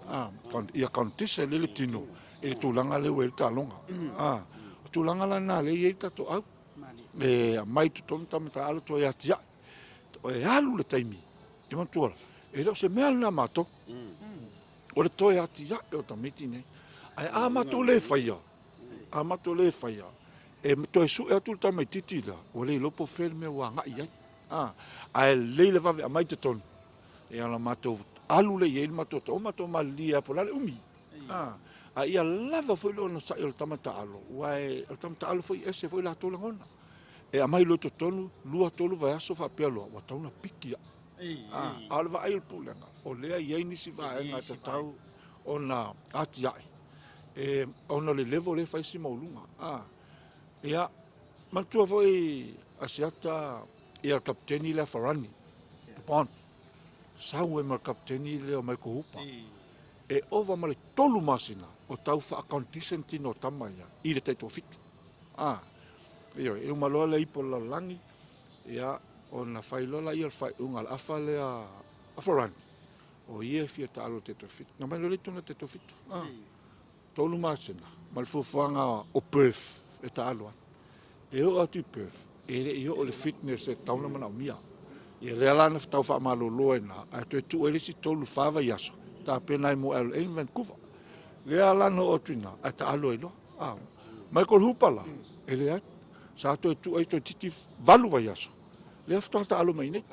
ia contise le tino e tu langa le welta longa tu langa la na le ia to au e mai tu tonta mata alo to ia tia o e alu le taimi e man tu e lo se mel na mato o le to ia tia o tamiti ne ai amato le faia e to e su e tu ta mai titila o le lopo ferme wa nga ia a le va mai te ton e ala mato alu le ye mato to mato malia po la umi a ia lava foi lo no sa il tamata alo wa il tamata alo foi ese foi la to ngona e a mai lo to tonu lua tolu va aso fa pelo wa tau na pikia alva ai po lenga o le ye ni si va nga ta tau ona atia e ona le level le fa si maulunga ia mantua foi asiata ia kapteni le Farani pon saue ma kapteni le o mai ko hupa e ova ma le tolu masina o tau fa competition tino tamaya i le taito fitu io e uma loa le ipo la langi ia ona fai lola ia fai unga la afa le a Farani o ia fia talo taito fitu na mai le tona taito fitu tolu masina ma le fufuanga o Perth e ta alua e o atu Perth e o le fitness e tauna mana mia e le ala na tau fa malolo na a tu ele si tolu fava yaso ta pena mo el in Vancouver le ala no otrina a ta alo elo Michael Hupala e le sa tu e tu titi valu va yaso le fto ta alo mai ne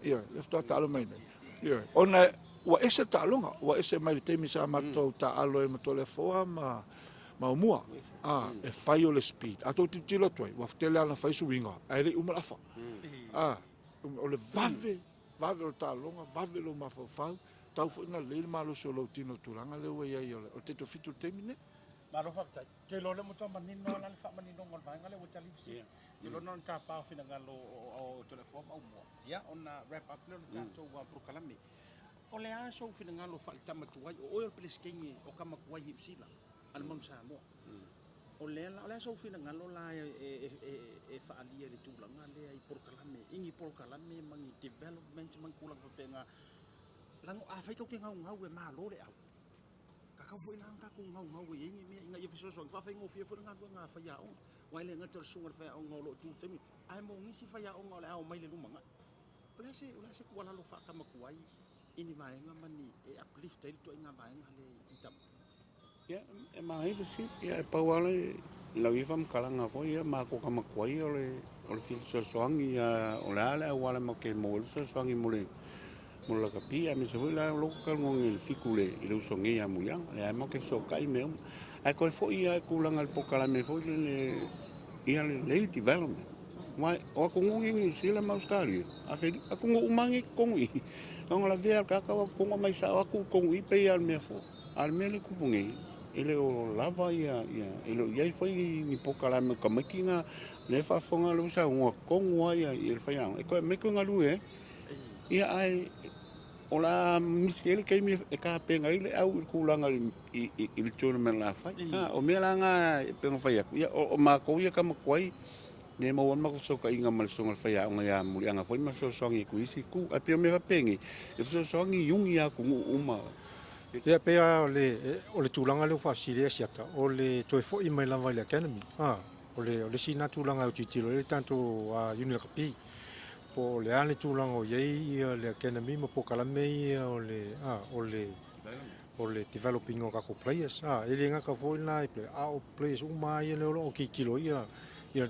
le fto ta alo mai ne ona wa ese ta longa wa ese mai te mi sa mato ta alo e mato le foa ma mua e fai o le speed a to tilo toi wa ftele ana fai suinga ai le uma afa o le vave o ta longa vave lo ma fa tau fo na le malo so lo tino turanga le we ia o te to fitu temine ma lo fa te lo le mo tama ni no la fa mani no ngol ba ngale o tali si ye lo non ta pa fina ngalo o telefon au mo ya ona wrap up le ta to wa pro kalami O le aso fina ngalo fa tama tuai o oil place kingi o kama kuai hipsila al mon Samoa. O le aso fina ngalo la e fa alia le tulanga le ai por kalame ingi por kalame mangi development mangkulang ko penga lango a fai ko ke ngau e malo le au. Ka foi lang ka ku ngau e ingi me inga ye fiso so fa fai ngo fia fo nga fa ya o. Wai le ngatar sungar fa o ngolo tu temi. Ai mo ngisi fa ya o ngolo au mai le lumanga. Ole se kuala lo fa kama kuai ini maenga mani e uplift ele to inga maenga le itam ya e mai se ya pawale la vifam kalanga fo ya ma ko kama kwai ole fil so soangi ya ole wala mo ke mo so soangi mole mo la kapia me se la local ngong el fikule ile usongi ya muyang le mo ke so kai me ai ko fo ya kulanga al pokala me fo le ia le development mai o ko ngi sila mauskali a fe ko umangi kongi nong la vea ka ko mai sa aku kongi pe al me fo al me le kupungi ele o lava ia ele ia foi ni pokala me kamakinga le fa fonga lu sa ngo kongwa ia il fa yang e ko me ko ngalu ia ai ola misele ke me e ka penga ile au kulanga il tone me la fa o me la nga penga fa ia o ma ko ia kama kwai ne mo wan ma ko soka inga mal songa fa ya nga muli anga foi ma so songi ku isi ku a pe me va pengi e so songi yung ya ku uma ya pe o le tulanga le fa sile siata o le to fo i mai lava le academy o le sina tulanga o titilo le tanto a junior kapi po le ale tulanga o ye le academy mo po kala me o le developing o ka ko players ele nga ka fo na o players uma ye le o ki kilo ia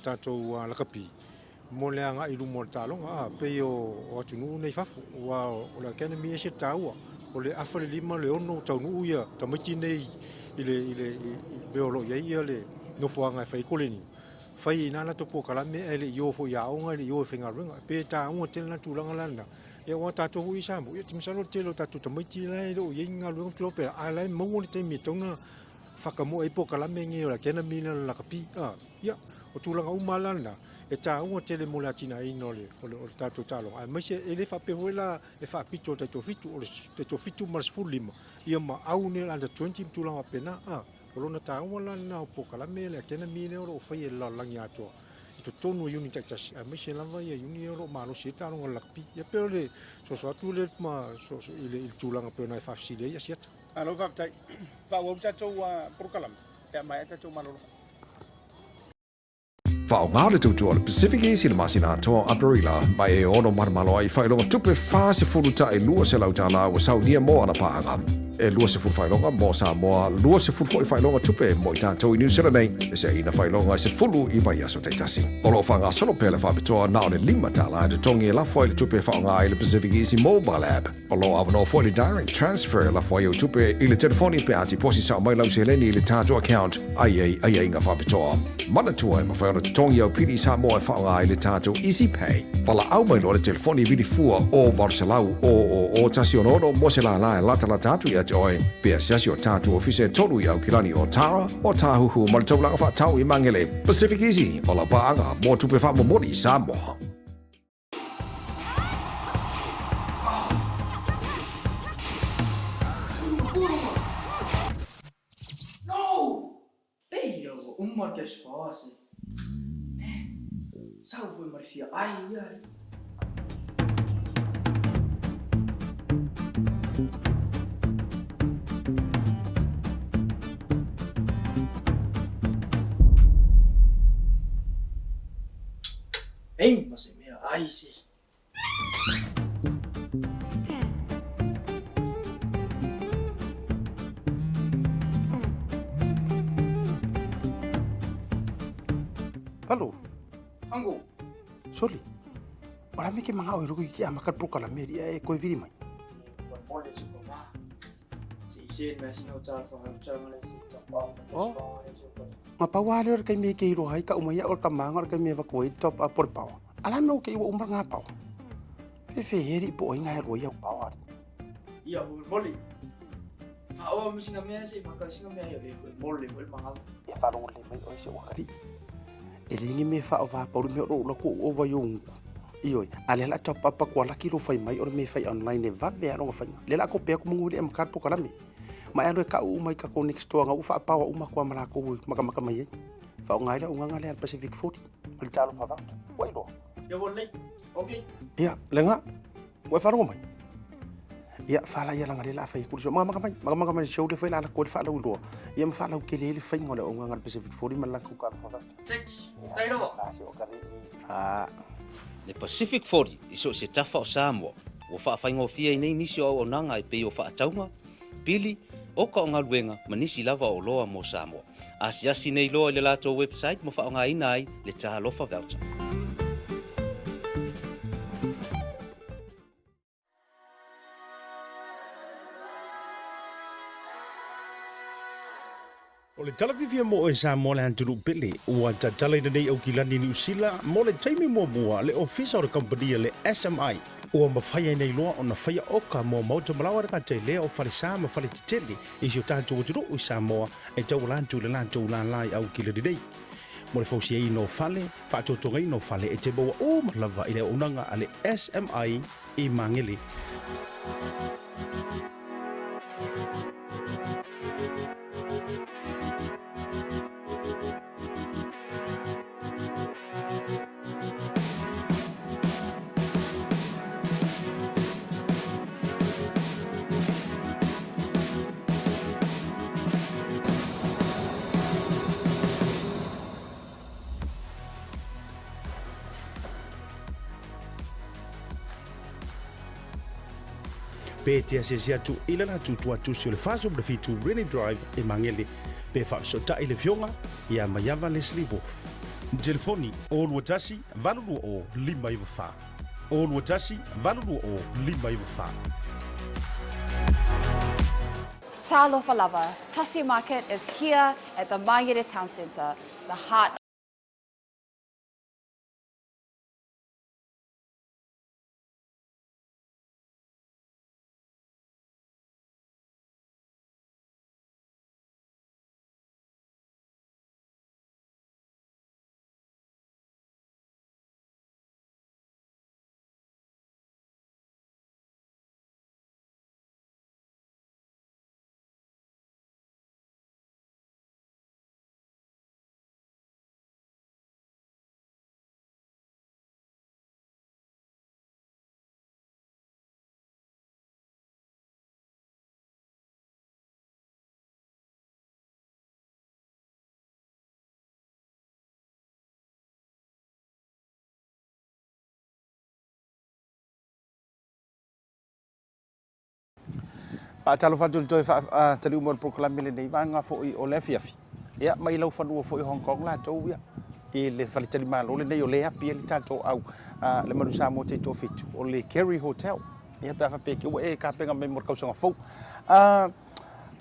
tatou la kapi mo le anga i lumo talonga pe o atunu nei fafu wa o la academy se taua o le afa le lima le ono taunu ia tamiti nei ile beolo ia le no fuanga fai koleni fai nana to po kala me ele yo fo ya onga le yo finga runga pe ta un tel na tulanga landa e wa tatou hui sambu ia timsalo telo tatou tamiti lai lo yenga lu tlo pe ala mo te mi tonga fakamo e po kala me ngi o la academy la kapi ia o tulanga umalana e ta un tele mola tina ino le o tato talo a me se ele fa pe hola e fa pito tato fitu o tato fitu mas fulima ia ma au ne anda 20 tulanga pena o lona ta wala na po kala me le kena mi ne o fa ye la langi ato to tonu uni takas a me se lava ye uni o ma lo se talo la pi ya pe le so tu le ma so il tulanga pena fa sile ya siat alo va tai va o tato por kalam e mai tato malo Whaongare tautua le Pacific Easy le masina toa Aperila mai e ono marmalo ai whailonga tupe whaase furuta e lua se lautala o saunia mo ana paanga. E lua se furu whailonga mo Samoa, lua se furu whailonga tupe mo i tātou i New Zealand nei, e se ina whailonga se fulu i vai aso te tasi. Olo whanga solo pele whapitoa na o le lima tala e tongi e lafo i le tupe whaonga i le Pacific Easy Mobile App. Olo awano fo le direct transfer lafo i o tupe i le telefoni pe ati posi sa mai lau se leni i le tātou account ai inga whapitoa. Mana tua e mawhaiona tongi au pili sa moa e whaonga i le tātou Easy Pay. Wala au mai lo le telefoni vili fua o Varselau o tasi ono mo se la e lata la tātou i ati oi. Pea siasi o tātou ofise tolu i au kilani o Tara o Tāhuhu ma le taulanga wha tau i mangele. Pacific Easy o la paanga mo tupe wha momori sa moa. No! Peio, uma que esposa. Salve, Marfia. Ai. Ei, mas é minha. Ai, sim. Halo, Anggo. Soli. Ora me ke manga o ruku ki amakat pro kala me e ko viri mai. Olha isso como é. Se mas não tá falando chama le se tá bom. Ma pa wale or kai me ke ro hai ka umaya or ka manga or kai me va ko i top up por pau. Ala me o ke umar nga pau. Fe heri po inga ro ya pau. Ia o moli. Fa o mi singa me se fa ka singa me ia e moli o manga. E fa ro le me o se o kari. Ele ni me fa o va por me ro lo ko o va yung. Ioi, ale la tau papa kwa laki lo fai mai o me fai online e va ve ronga fai. Le la ko pe ko mungu le makar po kalami. Ma alo ka u mai ka ko next to nga u fa pa wa uma kwa mala ko maka mai. Fa ngai la unga le Pacific 40. Mal talo fa va. Wai lo. Ya boleh. Okey. Ya, lenga. Wai fa ronga mai. Ya fa la ya la ngai la fai ku so maka mai show le fai la ko fa la u lo. Ya ma fa la ke le fai ngole unga Pacific 40 mala ku ka fa va. 6. Dai lo. Ah. Le Pacific 40 iso se tafa o Samoa o whaawhaingofia i nei nisi o nanga i pei o whaataunga. Pili, o ka o ngā luenga manisi lava o loa mo Samoa. Asiasi nei loa le lato website mo whaonga ina ai le tahalofa voucher. O le talavivia mo e sa mo le anturu pele ua tatala ina nei au kilani ni usila mo le taimi mo mua le ofisa o le kompania le SMI ua mawhaia nei loa o na whaia oka mo mauta malawa raka te lea o whalisa ma whale titele i sio tātou aturu i Samoa e tau lantu le lantu lanlai au kilani nei. Mo le fausia i no whale, whaatotonga i no whale e te baua o malava i le unanga a le SMI i Mangele. Pe te asesi atu ila la tutu atu si o le faso le fitu Rainy Drive e Mangele. Pe whaasota i le fionga i a Mayava Leslie Wolf. Telefoni o luatasi valulu o lima iwa wha. O luatasi valulu o lima iwa wha. Talofa lava, Tasi Market is here at the Mangere Town Centre, the heart Talo fa toi fa tali umor proklame le nei vanga fo i o le fiafi. Ya mai lau fa no fo i Hong Kong la tau ya. I le fa tali malo le nei o le api le tato au le maru sa mo te to fitu o le Kerry Hotel. Ya pa fa pe ke e ka penga me mor kausanga fo.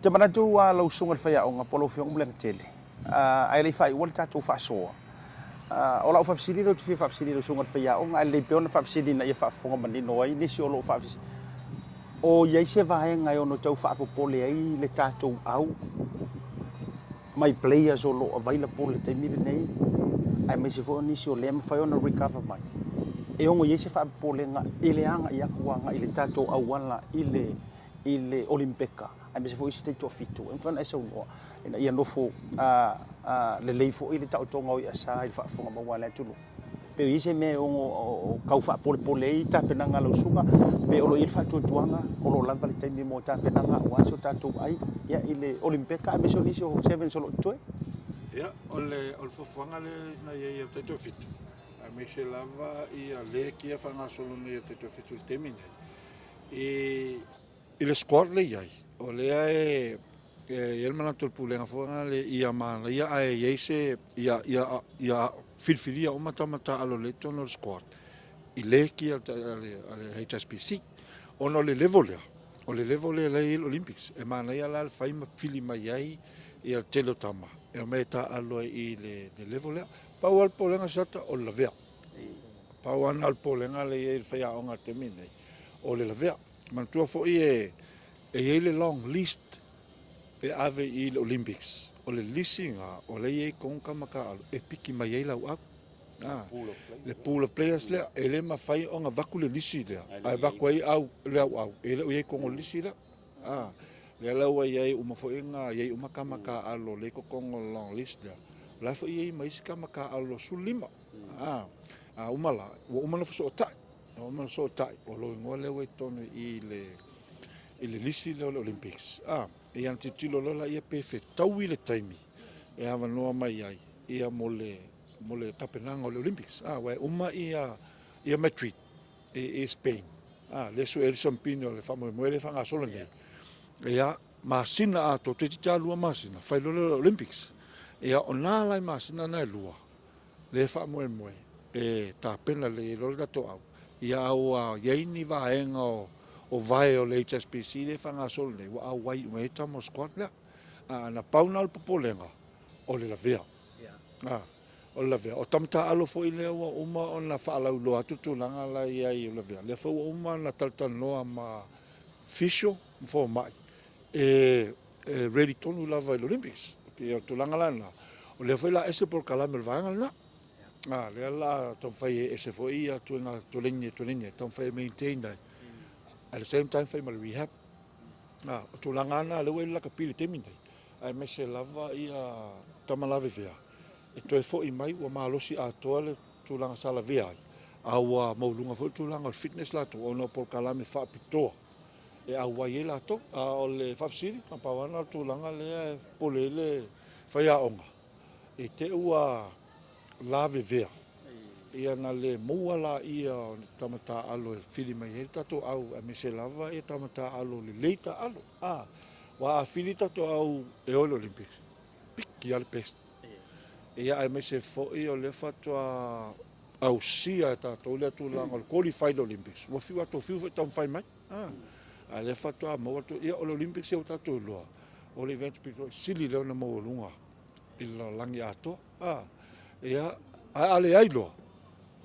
Te mana tu wa lau sunga fa ya o nga polo fiong blen tele. Ai le fa i wal tato fa so. O la fa fsili do tu fa fsili do sunga fa ya o nga le peon fa fsili na ya fa fo ngam no ai ni si o lo fa fsili. O iai se vaenga i ono tau whaapopole ai le tātou au. Mai players o lo available le taimire nei. Ai mai se fo nisi o le mawhai ona recover mai. E ongo iai se whaapopole nga i le anga i akuanga i le tātou au wala i le Olimpeka. Ai mai se fo isi te toa fitu. E mwhana e sau noa. Ina ia nofo le leifo i le tau tonga o i asa i whaafonga maua le tulu. Pe i se me o kau whaapopole i tāpenanga lau sunga. Pe olo il fatu tuanga olo lava le taimi mo ta penanga wa so tatu ai ya ile Olimpeka a meso nisi o 7 solo toe ya ole fofuanga le na ia te to fitu a me se lava i a le ki fa nga solo ne te to fitu temine e ile squad le ai ole ai el mana to pulenga fonga le ia mana ia ai se ia filfilia o mata alo le tono squad i le ki ale HSBC ono le level o le level le Olympics e mana ia la fai ma fili mai ai i al telo tama e me ta alo i le level pa wal polenga sata o la vea pa wan al polenga le i fai a onga te mine o le la vea man tu fo i le long list e ave i le Olympics o le lisinga o le i kon kamaka e piki mai ai lau ak le pool of players le ele mafai o nga vaku le lisi le ai vaku ai au le au ele o ye kongo lisi le le laua ye uma fo inga ye uma kamaka alo le ko kongo long list le la fo ye mai kamaka alo sulima umala wo uma no so tai o ma so tai o lo ngole we tonu i le lisi le Olympics e anti tilo la ia pe tau i le taimi e ava noa mai ai ia mole tapenanga o le Olympics wa uma ia Madrid e Spain le so el champino le famo mo le fanga solo nei ia masina to te lua masina fai le Olympics ia ona lai masina na lua le famo mo e tapena le lo da to au ia au ia ni vaenga o vai o le HSBC le fanga solo nei wa wai me tamo squad le na pauna o popolenga o le lavea o le lavea o tamta alo fo i lea ua uma o na whaalau loa tutulanga la ia o lavea le fo uma na taltanoa ma fisho mfo mai ready tonu lava i Olympics pe o tulanga lana o le fo la ese por kalame vanga na le la ton fai ese fo ia tuenga tulenye ton fai maintain dai at the same time fai mal rehab o tulanga na le wela kapili temindai ai me se lava ia tamalave vea e toi fo i mai ua malosi atoa le tulanga sala vea aua maulunga fo tulanga fitness la to ono por kalame fa pitoa e aua ye la to o le fafsiri na pawana tulanga le polele faya onga e te ua lave vea ia na le mua la ia tamata alo e fili mai he tato au a me se lava e tamata alo le leita alo wa fili tato au e o Olympics piki al pest ia ai me se fo i o le fatua au sia tato le tulanga o qualified Olympics wa fiwa to fiwa tam fai mai a le fatua mo to ia o Olympics e tato lo o le event piko sili le na mo lunga il langi ato ia ale ai lo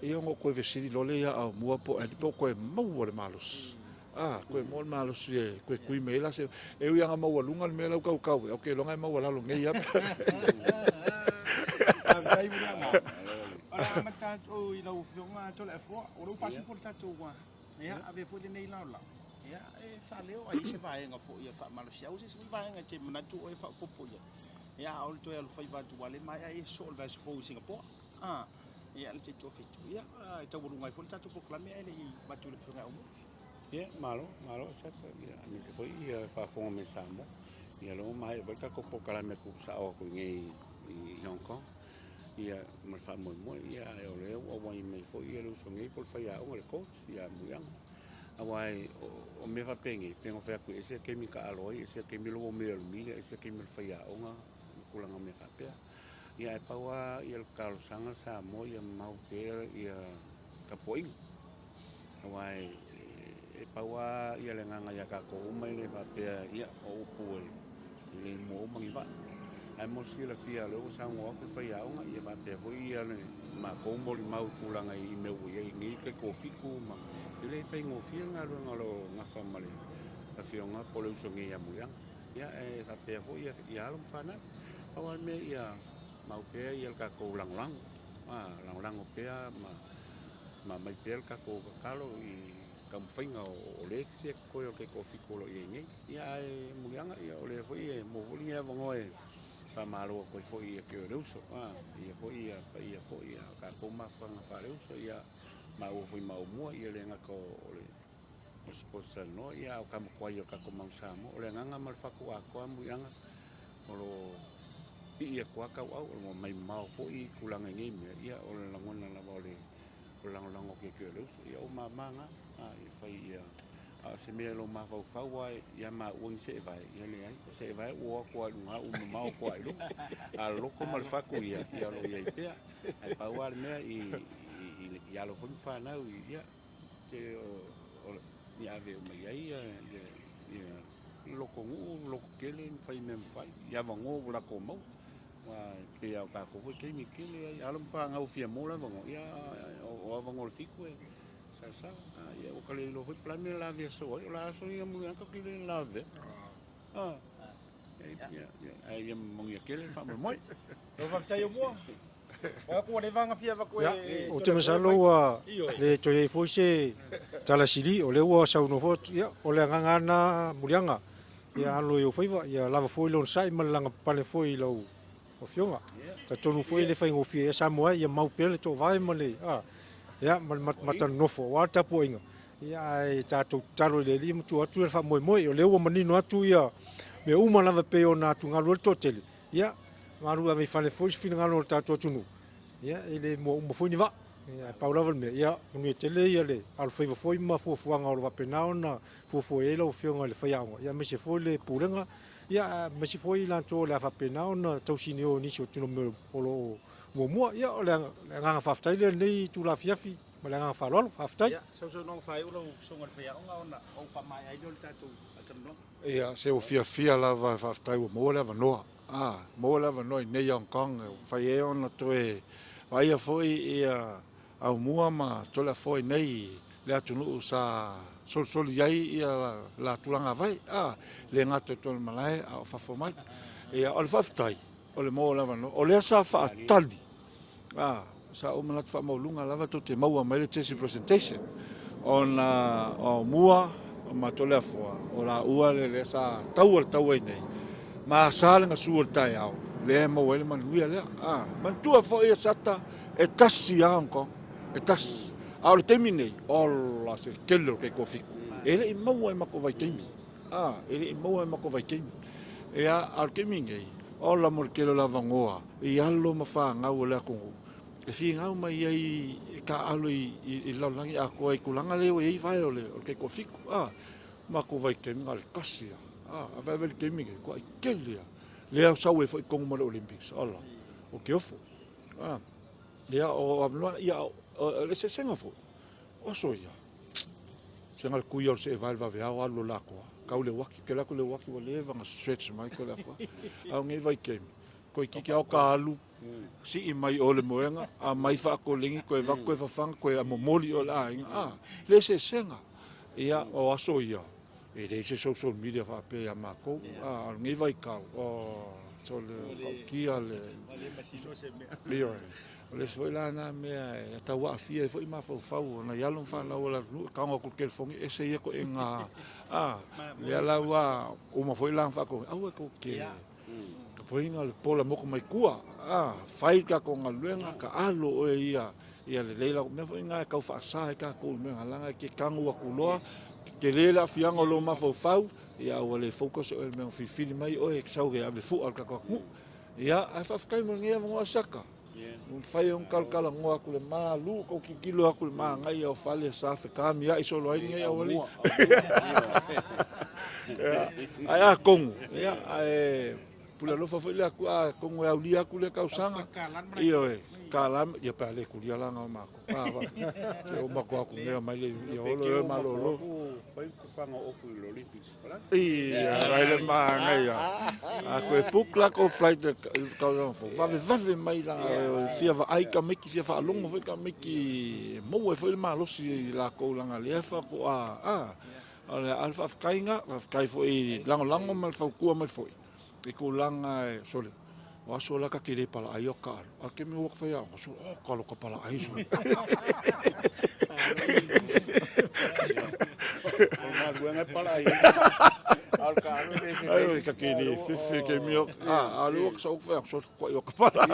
ia ngo ko vesili lo le ia au mua po e po ko mo le malos ko mo malos e ko kui mela se e ia nga mo lunga le mela kau o ke longa mo la lo ngai ia ai mula ora mata o i lau fionga to le fo o lo pasi fo tato wa ia ave fo de nei la ia e fa leo ai se vai nga fo ia fa malos ia o se vai nga che mana tu o fa popo ia o to ia fa va tu wale mai ai so va se fo Singapore ia le te fitu ia te wuru ngai fo tato proklame ai le batu le fionga o ia malo sa ia ni se foi ia fa fo me samo ia lo mai volta ko proklame ku sa o ku ngai i Hong Kong ia ma fa mo ia o le o wai me fo ia lo so ngai por fa ia o le coach ia muang awai o me fa pengi pengo fa ku ese chemical alloy ese chemical o me ese chemical fa ia o nga kulanga me fa pe ia e paua ia le kalosanga sa mo ia mau pe ia kapoing awai e paua ia le nganga ia ka ko mai le fa pe ia o pu le mo mangi va ai mo si la fia lo sa ngo ko fa ia nga ia va pe vo ia le ma ko mo li mau kulanga i me wo ia ni ke ko fiku ma ile fa ngo fia nga lo nga fa male la fia nga po le so ngi ia mu ia e fa pe vo ia lo fa na awai me ia mau pe ia ka ko lang lang o pe ma mai pe ka ko kalo i kam fainga o le se ko ke ko fiku lo ia ia muanga ia o le foi mo volinga vangoe fa malo ko foi ke o uso ia foi ia ka ko ma fa fa uso ia ma o foi ma o mo ia le nga ko le o sposa no ia o kam ko ia ka ko ma samo o le nga mal fa ko ko muanga o lo ia ko ka au o mai mau foi kulanga ngi ia o le langona la vole o lango ke o uso ia o manga ia fai ia se me lo ma fa ia ma un se vai ia le ai se vai o ko nga o mau ko ai lo a lo ko mal fa ko ia lo ia pe ai pa war me ia lo fun fa na ia te o ia ve mai ia lo ko lo ke le fai mem fai ia va ngo la ko mo wa pe au ka ko foi ke mi ke le ia lo fa nga o fia mo la va ngo ia o va ngo fiku sa ia o kale lo foi plan la via so la so ia mu ka ki le la ve ia mo ia ke le fa mo lo va tai o mo Wa ko le vanga fia va ko o te masalo wa le toi foi se tala sili o le wa sa no fo ia o le ngana murianga ia alo yo foi va ia lava foi lon sai malanga pale foi lo o fionga ta tonu foi le fai ngofia sa moa ia mau pele to vai male ia mata nofo wa tapu inga ia e tatu talo le li tu atu fa moi o le o manino atu ia me uma lava pe ona tu ngalo to tele ia maru ave fale foi fina ngalo tatu tunu ia ele mo foi ni va ia paula val me ia ni tele ia le al foi ma fo ngalo va pena ona fo ele o fionga le fai anga ia me se foi le pulenga ia me se foi la to la fa pena ona tau sini o ni so tu no polo mo ia le nga fa ftai le nei tu la fiafi malanga fa lolo fa ftai so no fai ulo so ngal fai ona o fa mai ai lo tatu atano ia se o fia lava fa ftai o mo lava noa mo lava noi nei Hong Kong fai e ona toe vai a foi ia au mua ma tola foi nei le atunu sa sol iai ia la tulanga vai le ngato tol malai a fa fo mai ia o fa ftai o le mo lava no o le sa fa tali sa o manat fa maulunga lava to te maua mai le tesi presentation ona o mua ma tole fo o la ua le sa tau nei ma salenga suor tai au le mo ele man wi le man tu fo ia sata e tasi anko e tas au te mine o la se kello ke ko fiku ele i mau e mako vai temi ele i mau e mako vai temi e al ke minge o la morkelo la vangoa e allo ma fa ngau le ko e fi ngau mai ai ka alo i laulangi a ko e kulanga leo e vai ole o ke ko fiku mako vai temi al kasia a vai vel temi ko ai kelia le sa we foi kong mo Olympics alla o ke ofo ia o avno ia le se senga fo o so ia senga ku yo se valva vea o allo la ko ka le waki ke la ko le waki o le va stretch mai ko la fa au ngai vai kem ko ki ka o ka alu si i mai o le moenga a mai fa ko lingi ko e va ko e fa fang ko e mo moli o la le se senga ia o aso ia e le se social media fa pe ya mako ngai vai ka o so le ki ale le foi lá na mea ta wa fia foi ma fau na yalo fa la ola ka ngo ku fongi ese ia ko enga le la wa o ma foi lá fa ko au ko ke ka poinga le pola mo ko mai kua fai ka ko ngaluenga ka alo o ia le leila me foi nga ka fa sa ka ko me langa ke kangu wa kuloa ke le la fianga lo ma fau ia o le focus o me fi mai o e sau ge ave fu al ka ko ia fa kai mo ngia mo saka fai un kalkala ngoa ku le malu ko ki kilo aku le manga ia o fale sa fe kam ia iso lo ia oli ai kong ia pula lo fa foi le aku kong ia uli aku le kausanga io kalam ia pa le kulia langa mako o mako aku ngia mai le ia lo malo fai ku fanga o ku lo Olympics pala ia vai le manga ia aku e pukla ko flight ka fo va mai la fia va ai ka meki fia fa longo foi ka meki mo foi malo si la ko langa le fa ko ale alfa kainga kai foi lango mal fa ku mai foi e ko langa sole wa so la ka kile pala ai o ka a ke me wok fa ya so ka lo ka pala ai so Buena para aí. Al caro ai ka kile fifi ke mi o alu ok so fa so ko yo ka pala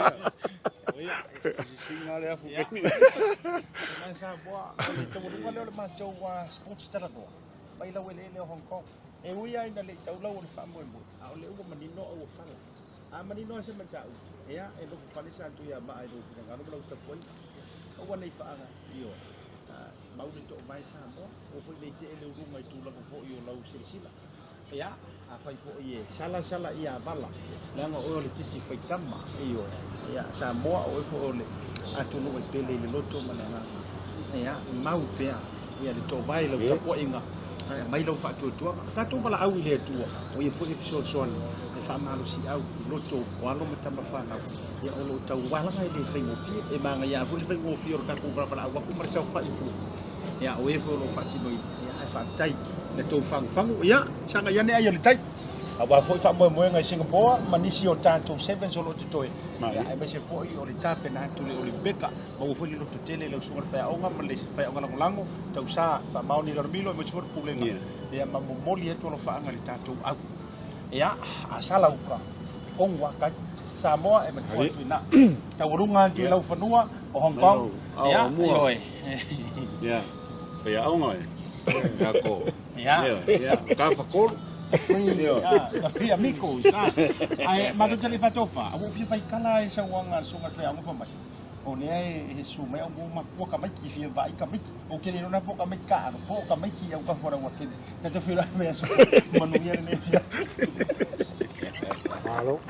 Singa le afu ke mi. Sa boa te mo le ma chou wa sports tara do bai la wele le Hong Kong e ui ai na le tau la o fa mo a le o manino o fa manino se mata ia e lo fa le sa tu ya ba ai do nga no lo ta poi o wa nei fa io mau to mai sa mo o foi le te le u mai tu la fo io la u sila ia a fai fo ie sala ia bala la ngo o le titi fai tama io ia sa mo o fo le a tu no te le loto mana ia mau pe ia le to vai le po inga mai lo fa tu ta tu bala au le tu o ie po so e fa malo si au loto o alo meta ma fa na ia o lo tau wala ngai le fai mo fi e manga ia fu le fai mo fi o ka ku bala wa ku marsa fa i ia o e fo lo fa ti no ia fa tai le to fangu ia sanga ia ne ai le tai Awa foi fa mo ngai Singapore manisi o tato 7 solo toi. Ya e se foi o le tape na tu le beka mo foi lo tutele le sunga fa o nga le fa o nga lango tau sa fa mau ni dormilo mo chur pulenga. Ya ma mo moli e to lo fa nga le tato au. Ya asala uka. Kong wa ka Samoa e mo tu na. Tau runga tu lau fanua o Hong Kong. Ya oi. Ya. Fa ya o ngai. Ya ko. Ya. Ya. Ka fa ko. Tapi amigos, ai ma tu le fatofa, awu fi fai kala e sa wanga sunga fe amu fa mai. O ne e su mai amu ma po ka mai ki fi vai ka mai. O ke le na po ka mai ka, po ka mai ki au ka fora wa ke. Te te fi la me so. Manu ye ne. Malo.